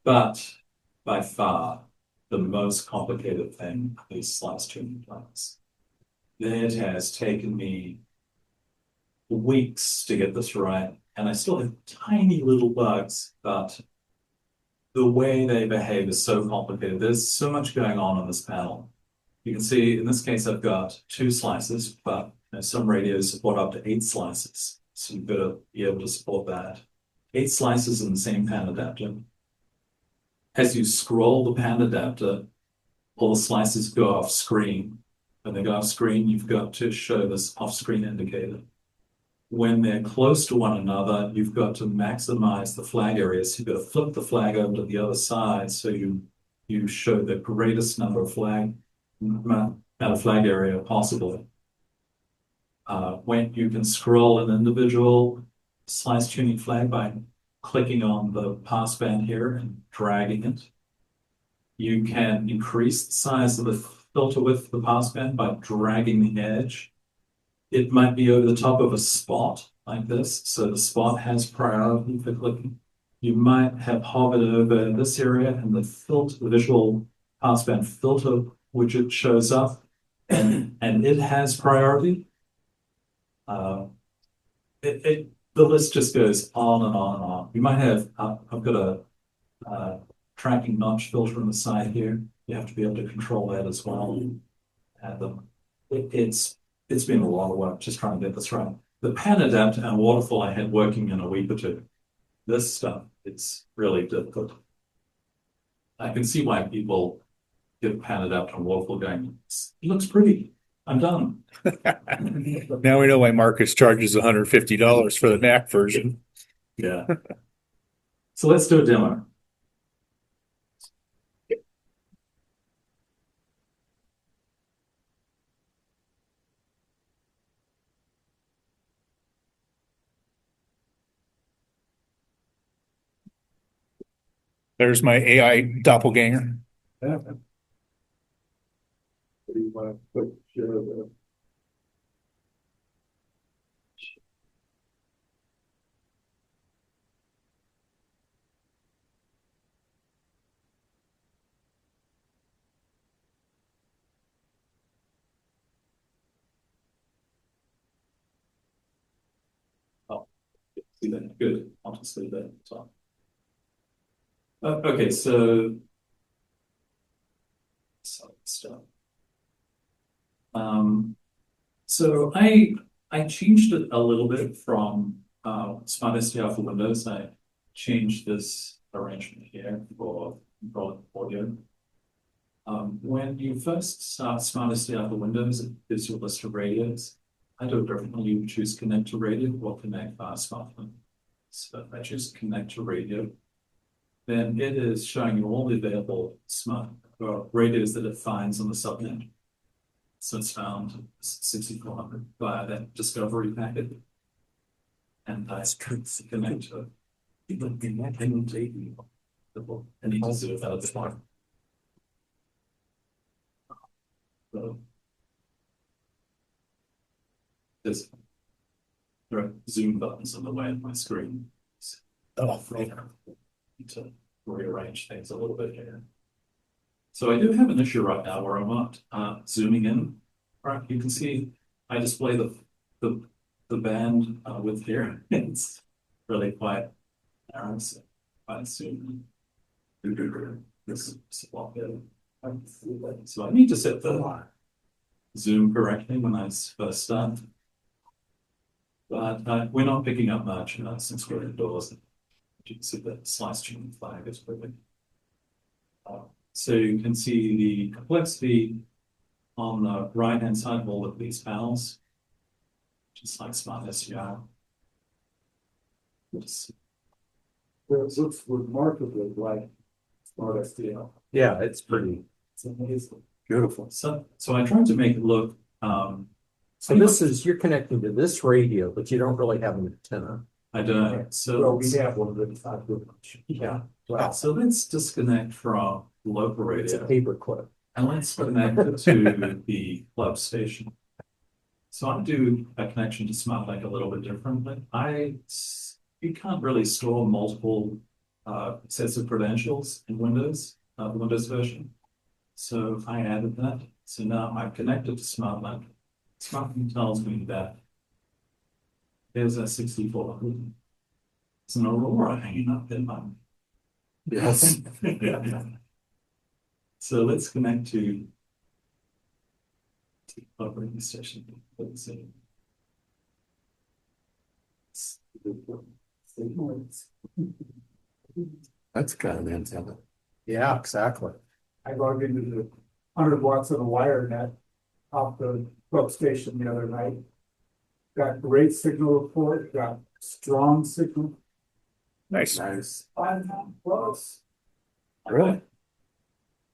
But by far, the most complicated thing, these slice tuning plans. It has taken me weeks to get this right, and I still have tiny little bugs, but the way they behave is so complicated. There's so much going on this panel. You can see in this case, I've got 2 slices, but some radios support up to 8 slices. So you better be able to support that. 8 slices in the same pan adapter. As you scroll the pan adapter, all the slices go off screen. When they go off screen, you've got to show this off-screen indicator. When they're close to one another, you've got to maximize the flag areas. You've got to flip the flag over to the other side so you show the greatest number of flag area possible. When you can scroll an individual slice tuning flag by clicking on the passband here and dragging it. You can increase the size of the filter width of the passband by dragging the edge. It might be over the top of a spot like this, so the spot has priority for clicking. You might have hovered over this area and the visual passband filter widget shows up and it has priority. The list just goes on and on and on. You might have, I've got a tracking notch filter on the side here. You have to be able to control that as well. And it's been a lot of work just trying to get this right. The pan adapter and waterfall I had working in a week or 2. This stuff, it's really difficult. I can see why people get pan adapter and waterfall going. It looks pretty. I'm done. Now we know why Marcus charges $150 for the Mac version. Yeah. So let's do a demo. There's my AI doppelganger. Yeah. What do you want to put, share the? Oh, see that? Good. I'll just leave that at the top. Okay, so stuff. So I changed it a little bit from SmartSDR for Windows. I changed this arrangement here for audio. When you first start SmartSDR for Windows, it gives you a list of radios. I do it differently. You choose connect to radio or connect via smartphone. So if I choose connect to radio, then it is showing you all the available radios that it finds on the subnet. So it's found 6400 via that discovery packet. And I connect to it. I need to zoom out of the smart. So there are zoom buttons on the way on my screen. Oh, To rearrange things a little bit here. So I do have an issue right now where I'm not zooming in. Right, you can see I display the band width here. It's really quite narrow, so if I zoom in, this is a lot better. So I need to set the zoom correctly when I first start. But we're not picking up much since we're indoors. You can see the slice tuning flag is perfect. So you can see the complexity on the right-hand side of all of these panels, just like SmartSDR. It looks remarkably like SmartSDR. Yeah, it's pretty. It's amazing. Beautiful. So I tried to make it look. So this is, you're connecting to this radio, but you don't really have an antenna. I don't. Well, So we have one, but it's not good much. Yeah. Wow. so let's disconnect from local It's a radio paperclip. and let's connect it to the club station. So I do a connection to SmartLink a little bit differently. You can't really store multiple sets of credentials in Windows, the Windows version. So I added that. So now I'm connected to SmartLink. SmartLink tells me that there's a 6400. It's an Aurora hanging up in my. Yes. So let's connect to operating station. Let's see. That's kind of antenna. Yeah, exactly. I logged into the 100 watts of the wire net off the substation the other night. Got great signal report, got strong signal. Nice. Nice. 5 plus. Really?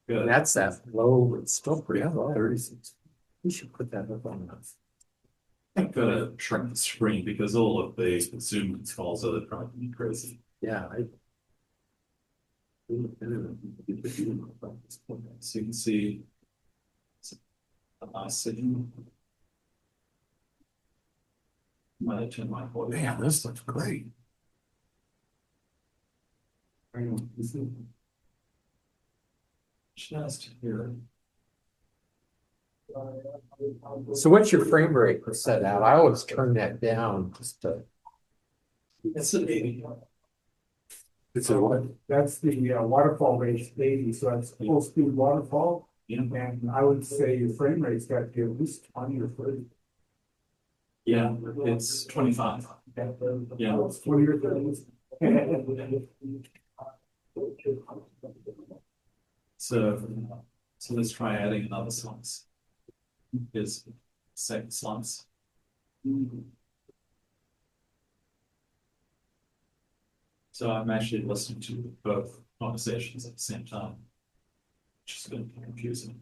Good. That's that low, it's still pretty Yeah, low. 36. We should put that up on us. I've got to shrink the screen because all of the Zoom calls are driving me crazy. Yeah, So you can see a nice signal. Might turn my volume. Man, this looks great. Just here. so what's your frame rate set at? I always turn that down just to. It's an 80. It's a what? That's the waterfall rate 80, so that's full speed waterfall. Yeah. And I would say your frame rate's got to be at least 20 or 30. Yeah, it's 25. Yeah. It's 20 or 30. So let's try adding another slice. Is second slice. So I'm actually listening to both conversations at the same time, which is going to be confusing.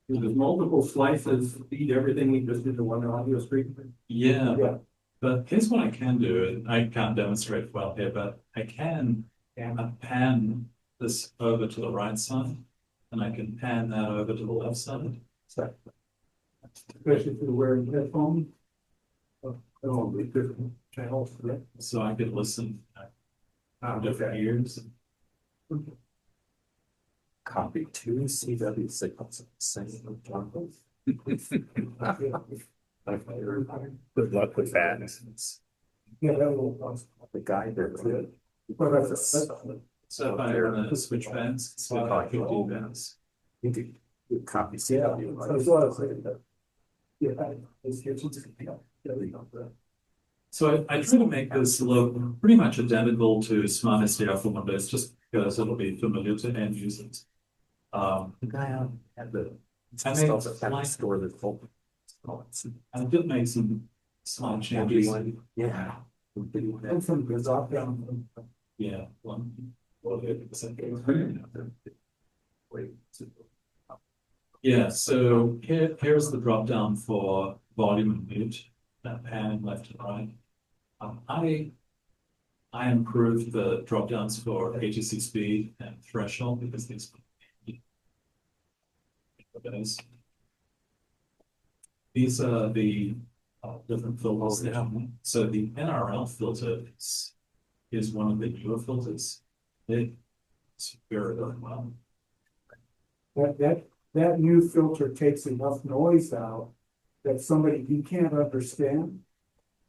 There's multiple slices, feed everything we just did to one audio stream. Yeah, Yeah. but here's what I can do, and I can't demonstrate well here, but I can pan this over to the right side, and I can pan that over to the left side. Especially if you're wearing headphones. Oh, different channels. Yeah. So I could listen from different ears. Copy two CW signals. Same. Good luck with that. Yeah, that will. The guy that. But that's So if I run a switch bands, it's about 50 bands. You could copy Yeah, CW. that's what I was saying. Yeah. It's here. So I try to make this look pretty much identical to SmartSDR for Windows, just because it'll be familiar to end users. The guy had the. I made stuff that had slight- to store the full. I did make some slight changes. Yeah. And from the drop down. Yeah, one. Yeah, so here's the drop down for volume and mute, that pan left and right. I improved the drop downs for ATC speed and threshold because these are the different filters. So the NRL filter is one of the newer filters. It's very well. That new filter takes enough noise out that somebody you can't understand,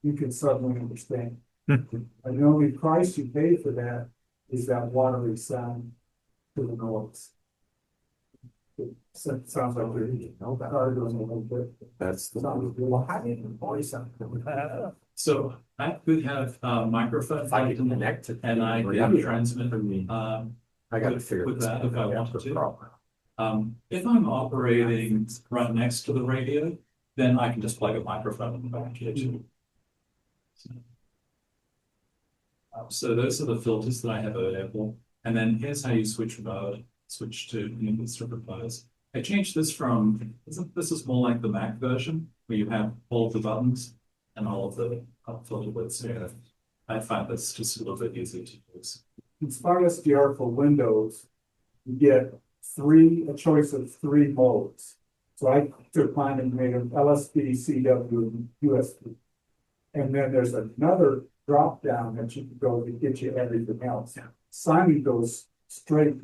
you can suddenly understand. And the only price you pay for that is that watery sound to the noise. It sounds like we're hard on a little bit. That's the. Well, how do you voice sound? So I could have microphone If I can connect to. and I can transmit. I gotta figure with this that out. if I wanted to. Problem. If I'm operating right next to the radio, then I can just plug a microphone in the back here too. So those are the filters that I have available. And then here's how you switch mode, switch to stripper. I changed this from, this is more like the Mac version, where you have all of the buttons and all of the filter widths here. I find this just a little bit easier to use. In SmartSDR for Windows, you get a choice of 3 modes. So I took mine and made them LSB, CW, and USB. And then there's another drop down that you can go to get you everything else. Simon goes straight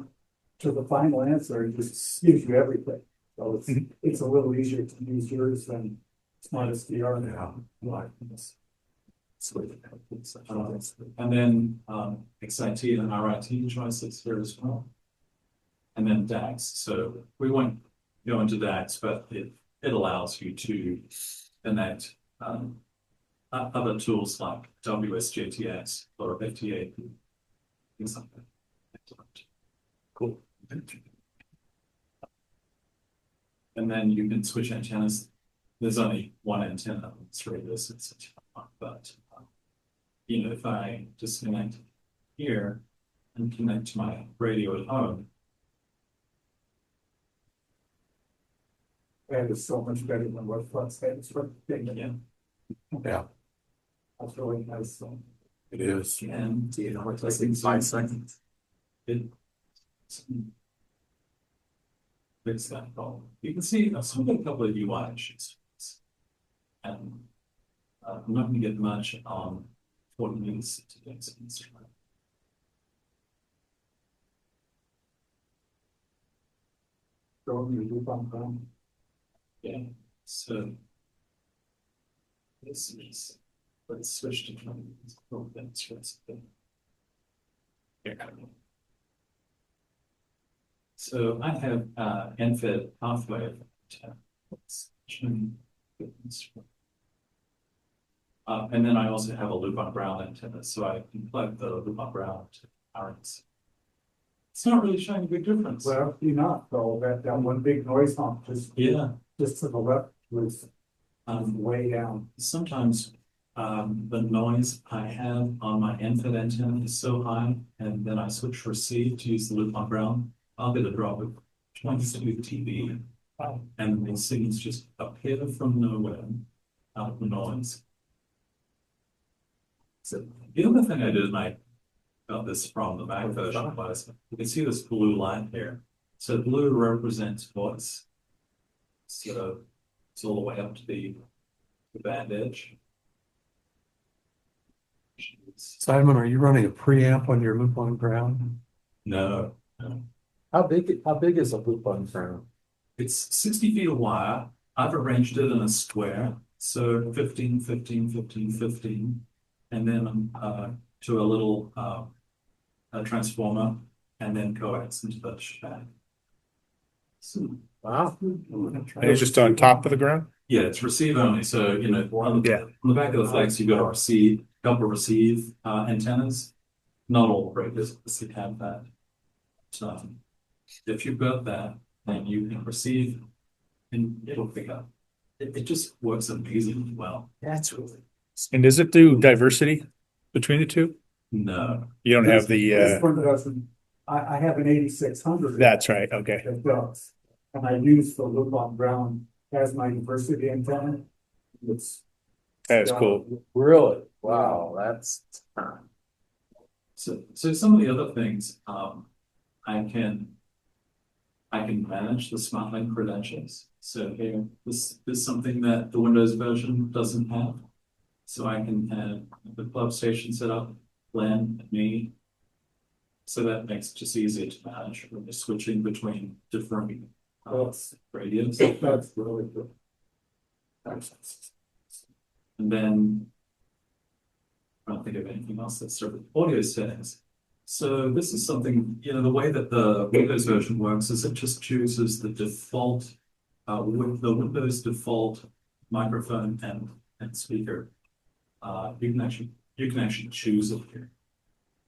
to the final answer, it just gives you everything. So it's a little easier to use yours than SmartSDR now. And then XIT and RIT choices here as well. And then DAX. So we won't go into DAX, but it allows you to connect other tools like WSJTX or FTA, things like that. Cool. And then you can switch antennas. There's only one antenna that's really this, but you know, if I disconnect here and connect to my radio at home, And it's so much better than what Flex is for thing. yeah, Yeah, That's really nice. So. it is. and You know, it's like like 5 seconds. it fix that problem. You can see I've still got a couple of UI issues, and I'm not going to get much on what it means to do things. Throwing your loop on them. Yeah, so this is, let's switch to so I have NFED pathway. And then I also have a loop on ground antenna, so I can plug the loop on ground to RX. It's not really showing a big difference. Well, you're not, though, that one big noise hump just to the left was way down. Sometimes the noise I have on my NFED antenna is so high, and then I switch receive to use the loop on ground. I'll get a drop of 22 dB, and the signals just appear from nowhere out of the noise. So the other thing I did, and I got this from the Mac version, was you can see this blue line here. So blue represents voice. So it's all the way up to the band edge. Simon, are you running a preamp on your loop on ground? No. How big is a loop on ground? It's 60 feet of wire. I've arranged it in a square. So 15, 15, 15, 15. And then to a little a transformer, and then coax into the shebang. So, Wow. And it's just on top of the ground? yeah, it's receive only. So, you know, on the back of the Flex, you've got a couple of receive antennas. Not all operators have that. So, if you've got that, then you can receive and it'll pick up. It just works amazingly well. That's really. And does it do diversity between the two? No. You don't have This the, one doesn't, I have an 8600. that's right, okay. That does, and I use the loop on ground as my diversity antenna. It's. That's cool. Really? Wow, that's. So some of the other things, I can manage the SmartLink credentials. So here, this is something that the Windows version doesn't have. So I can have the club station set up, LAN, and me. So that makes it just easier to manage when you're switching between different radios. That's really good. And then I don't think of anything else that's sort of audio settings. So this is something, you know, the way that the Windows version works is it just chooses the default, with the Windows default microphone and speaker. You can actually choose it here.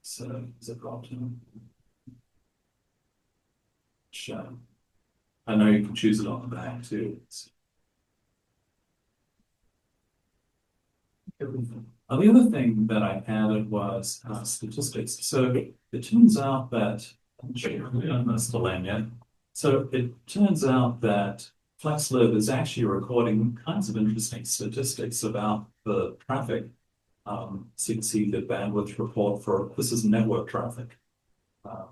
So is it option? I know you can choose it on the back too. The other thing that I added was statistics. So it turns out that, so it turns out that FlexLib is actually recording kinds of interesting statistics about the traffic. So you can see the bandwidth report for, this is network traffic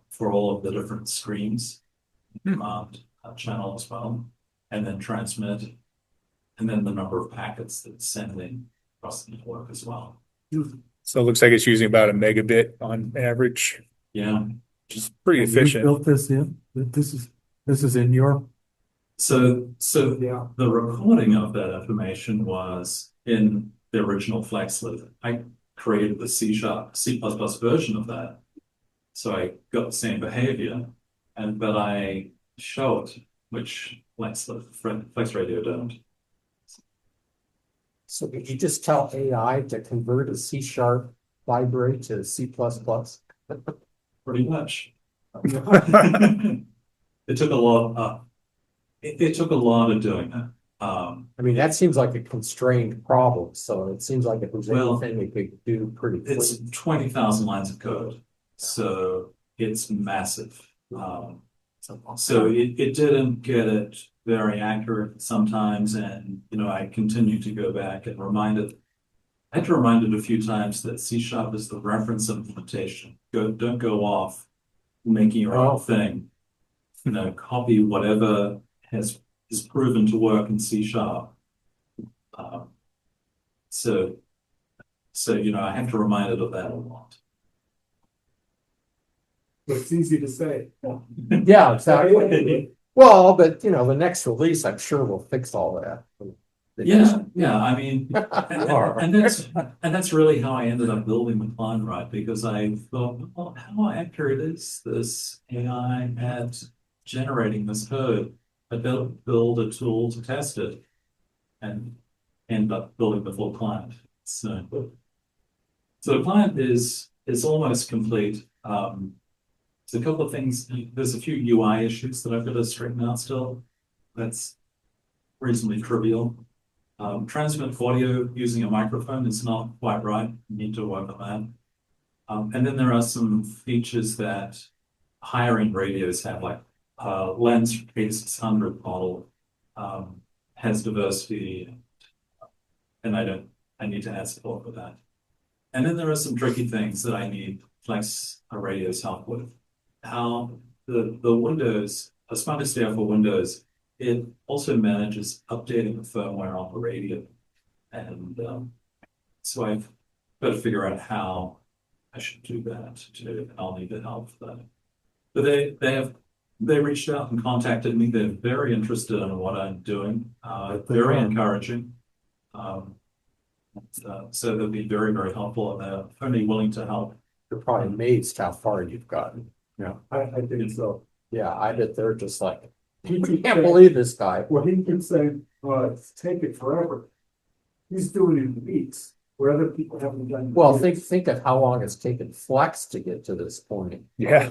for all of the different streams, channel as well, and then transmit, and then the number of packets that's sending across the network as well. So it looks like it's using about a megabit on average. Yeah, which is pretty And you efficient. built this in? This is in your, So Yeah. the recording of that information was in the original Flex lib. I created the C++ version of that. So I got the same behavior, but I show it, which Flex Radio don't. So did you just tell AI to convert a C# library to C++? Pretty much. It took a lot. It took a lot of doing that. I mean, that seems like a constrained problem, so it seems like if there's Well, anything we could do pretty It's quickly. 20,000 lines of code, so it's massive. So it didn't get it very accurate sometimes, and I continue to go back and I had to remind it a few times that C# is the reference implementation. Don't go off making your own thing. Copy whatever is proven to work in C#. So I have to remind it of that a lot. But it's easy to say. Yeah, exactly. Well, but the next release, I'm sure will fix all that. Yeah. I mean, and that's really how I ended up building the plan, right? Because I thought, well, how accurate is this AI at generating this code? I build a tool to test it, and end up building the full client. So the client is almost complete. There's a couple of things. There's a few UI issues that I've got to straighten out still. That's reasonably trivial. Transmit audio using a microphone is not quite right. You need to work on that. And then there are some features that higher end radios have, like Lens 8600 model has diversity, and I need to add support for that. And then there are some tricky things that I need Flex Radio's help with. How the Windows, a SmartSDR for Windows, it also manages updating the firmware on the radio. And so I've got to figure out how I should do that too, and I'll need the help for that. But they reached out and contacted me. They're very interested in what I'm doing, very encouraging. So they'll be very, very helpful, and they're only willing to help. You're probably amazed how far you've gotten. I think so. Yeah, I bet they're just like, you can't believe this guy. Well, he can say, it's taken forever. He's doing it in weeks, where other people haven't done. Well, think of how long it's taken Flex to get to this point. Yeah.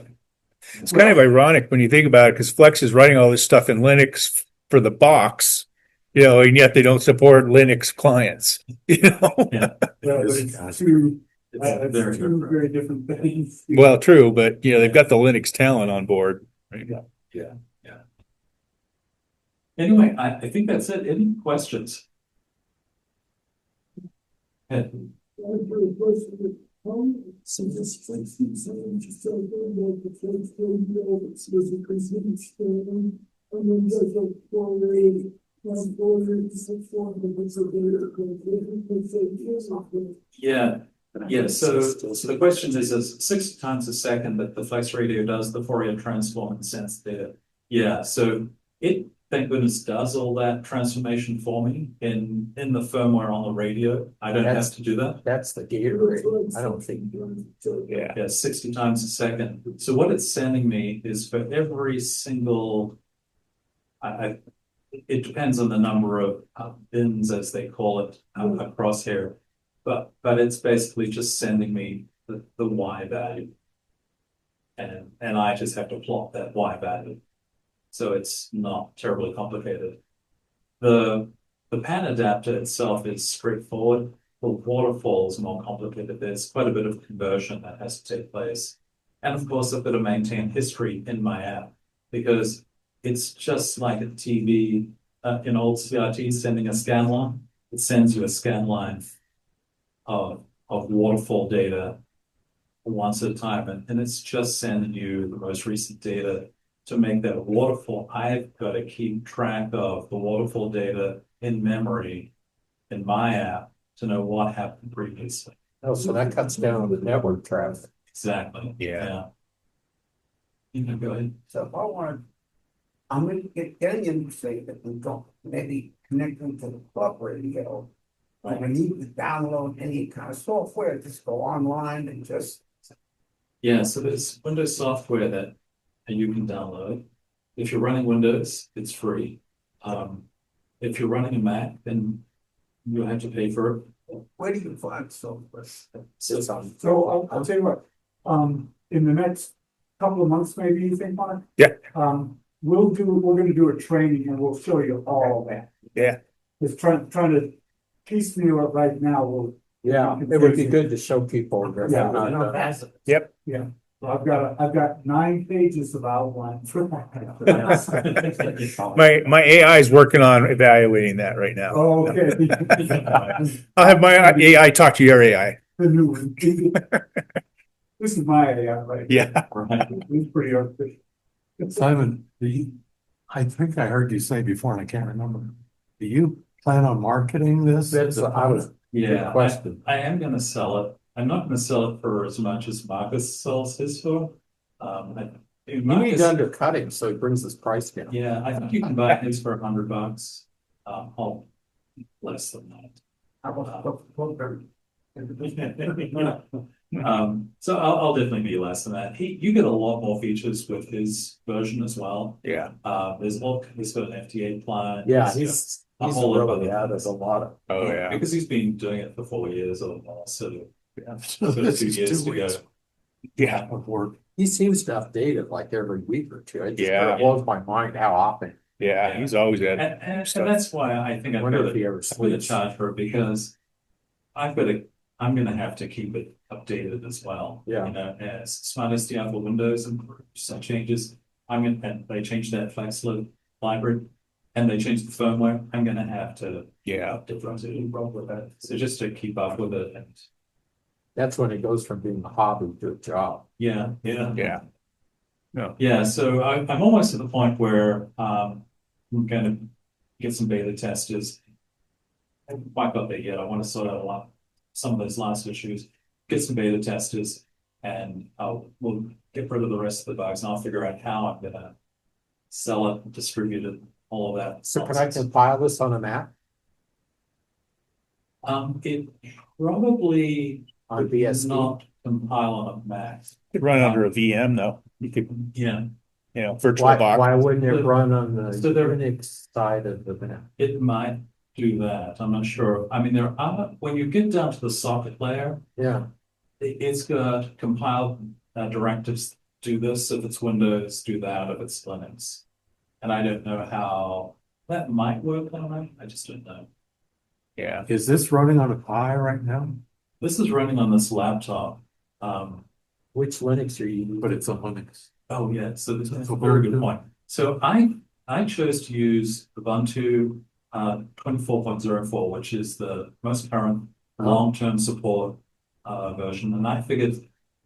It's kind of ironic when you think about it, because Flex is writing all this stuff in Linux for the box, and yet they don't support Linux clients. Yeah. Yeah, but it's two It's very different things. Well, true, but they've got the Linux talent on board. Right? Yeah. Anyway, I think that's it. Any questions? Yeah. So the question is 60 times a second that the Flex Radio does the Fourier transform and sense data. Yeah. So it, thank goodness, does all that transformation for me in the firmware on the radio. I don't have to do that. That's the Gatorade. I don't think. Yeah, 60 times a second. So what it's sending me is for every single, it depends on the number of bins, as they call it, across here. But it's basically just sending me the Y value. And I just have to plot that Y value. So it's not terribly complicated. The pan adapter itself is straightforward. The waterfall is more complicated. There's quite a bit of conversion that has to take place. And of course, I've got to maintain history in my app, because it's just like a TV in old CRT sending a scan line. It sends you a scan line of waterfall data once at a time. And it's just sending you the most recent data. To make that waterfall, I've got to keep track of the waterfall data in memory in my app to know what happened previously. Oh, so that cuts down on the network traffic. Exactly. Yeah. You know, go ahead. So if I wanted, I'm gonna getting into say that we don't maybe connect them to the club radio. Like I need to download any kind of software, just go online and just, Yeah, so there's Windows software that you can download. If you're running Windows, it's free. If you're running a Mac, then you'll have to pay for it. where do you find software? So, So I'll tell you what, in the next couple of months, maybe you think, Mark? Yeah. We're gonna do a training and we'll show you all that. Yeah. Just trying to piecemeal it right now, Yeah, it would be good to show people. that Yeah. they're not No, done. that's, yeah. I've got 9 pages of outline. My AI is working on evaluating that right now. Oh, okay. I'll have my AI talk to your AI. The new one. This is my AI, right? Yeah. It's pretty artificial. Simon, I think I heard you say before, and I can't remember. Do you plan on marketing this? I was, yeah, question. I am gonna sell it. I'm not gonna sell it for as much as Marcus sells his for. you need Marcus, to undercut him, so he brings his price down. yeah, I think you can buy his for $100. Less than that. I was, So I'll definitely be less than that. You get a lot more features with his version as well. Yeah. He's got an FTA plan. Yeah, He's got he's a whole lot of really other added a lot of. Oh, yeah. because he's been doing it for 4 years or more. So So this 2 is years 2 to go. weeks Yeah. of work. He seems to update it like every week or two. It just Yeah. kinda blows my mind how often. Yeah. He's always And, at and stuff. that's why I think I I've wonder got if he ever to sleeps. charge for it because I'm gonna have to keep it updated as well. Yeah. You know, as SmartSDR for Windows and some changes, and they changed that Flex library and they changed the firmware. I'm gonna have to Yeah. update with that. So just to keep up with it and That's when it goes from being a hobby to a job. yeah. Yeah. Yeah, so I'm almost at the point where I'm gonna get some beta testers. I haven't quite got there yet. I want to sort out some of those last issues, get some beta testers, and we'll get rid of the rest of the bugs, and I'll figure out how I'm gonna sell it, distribute it, all of that. So can I nonsense. compile this on a Mac? It probably On would BSD? not compile on a Mac. Could run under a VM though. You could, Yeah, virtual Why, box. why wouldn't it run on the So there- Unix side of the Mac? it might do that. I'm not sure. I mean, there are, when you get down to the socket layer, Yeah, it's got compiled directives do this. If it's Windows, do that. If it's Linux. And I don't know how that might work on it. I just don't know. Yeah. Is this running on a Pi right now? This is running on this laptop. which Linux are you using? But it's a Linux. Oh yeah, so this is a very good point. So I chose to use Ubuntu 24.04, which is the most current long-term support version, and I figured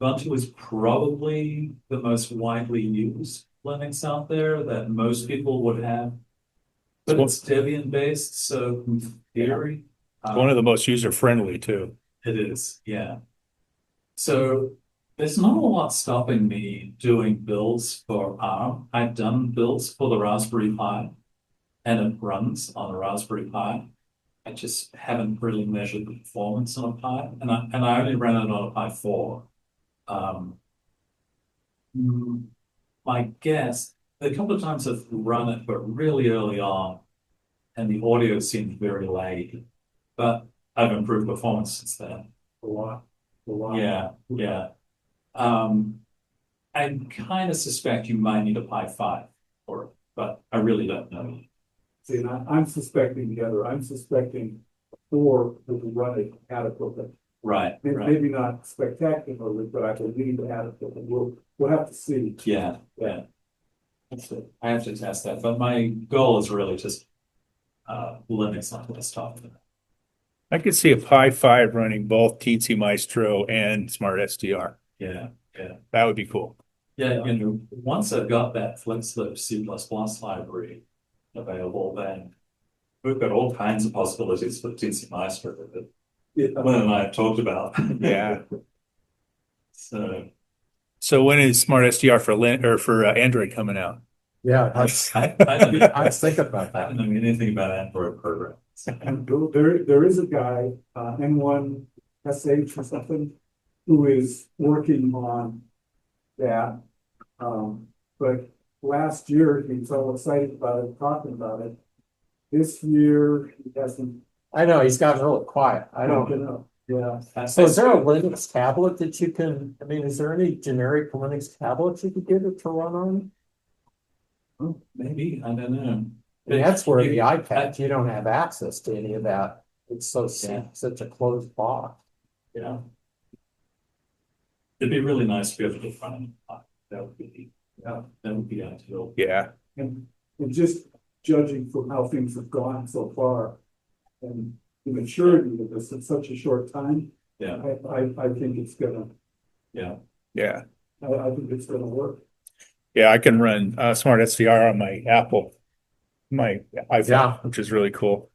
Ubuntu is probably the most widely used Linux out there that most people would have. But it's Debian based, so in theory, It's one of the most user friendly too. it is, yeah. So there's not a lot stopping me doing builds for ARM. I've done builds for the Raspberry Pi, and it runs on the Raspberry Pi. I just haven't really measured the performance on a Pi, and I only ran it on a Pi 4. My guess, a couple of times I've run it, but really early on, and the audio seemed very laggy. But I've improved performance since then. A lot. Yeah. I kind of suspect you might need a Pi 5 for it, but I really don't know. See, and I'm suspecting the other. I'm suspecting 4 will run it adequately. Right. Maybe not spectacularly, but I believe adequately. We'll have to see. Yeah. That's it. I have to test that, but my goal is really just Linux on desktop. I could see a Pi 5 running both Teensy Maestro and SmartSDR. Yeah. That would be cool. Yeah, once I've got that Flex C++ library available, then we've got all kinds of possibilities for Teensy Maestro that Lynn and I have talked about. Yeah. So So when is SmartSDR for Android coming out? Yeah, I I was thinking about that. don't know anything about Android programs. And there is a guy, N1SH or something, who is working on that. But last year, he was all excited about it, talking about it. This year, he hasn't. I know, he's gotten really quiet. I don't. know. Yeah. So is there a Linux tablet that you can, I mean, is there any generic Linux tablets you could get it to run on? Oh, maybe, I don't know. And that's where the You- iPad, you don't have access to any of that. It's so Yeah. such a closed box. Yeah. It'd be really nice to be able to run it. That would be ideal. Yeah. And just judging from how things have gone so far and the maturity of this in such a short time, Yeah, I think it's gonna, yeah. Yeah. I think it's gonna work. Yeah, I can run SmartSDR on my iPhone, Yeah. which is really cool.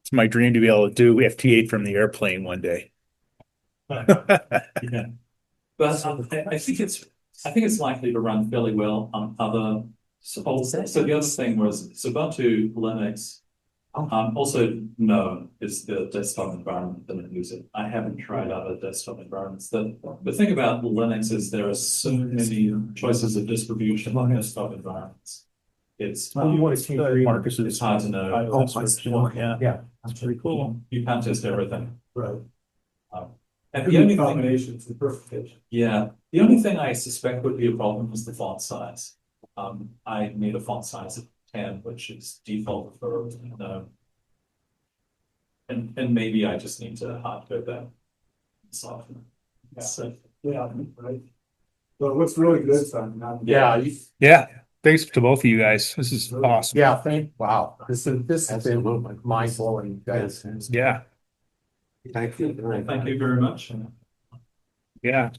It's my dream to be able to do FT8 from the airplane one day. Yeah. But I think it's likely to run fairly well on other. So the other thing was Ubuntu Linux. Also known is the desktop environment that I use it. I haven't tried other desktop environments. The thing about Linux is there are so many choices of distribution on desktop environments. It's Marcus's it's hard to know. iOS version. Yeah, that's pretty cool. You can't test everything. Right. And the only thing, Combinations, the perfect. yeah, the only thing I suspect would be a problem is the font size. I need a font size of 10, which is default for and maybe I just need to hard code that soften. Yeah. So Yeah, right. But it looks really good, son. Yeah, Yeah. Thanks to both of you guys. This is awesome. yeah, wow. This has been mind blowing, guys. Yeah. Thank you. thank you very much. Yeah.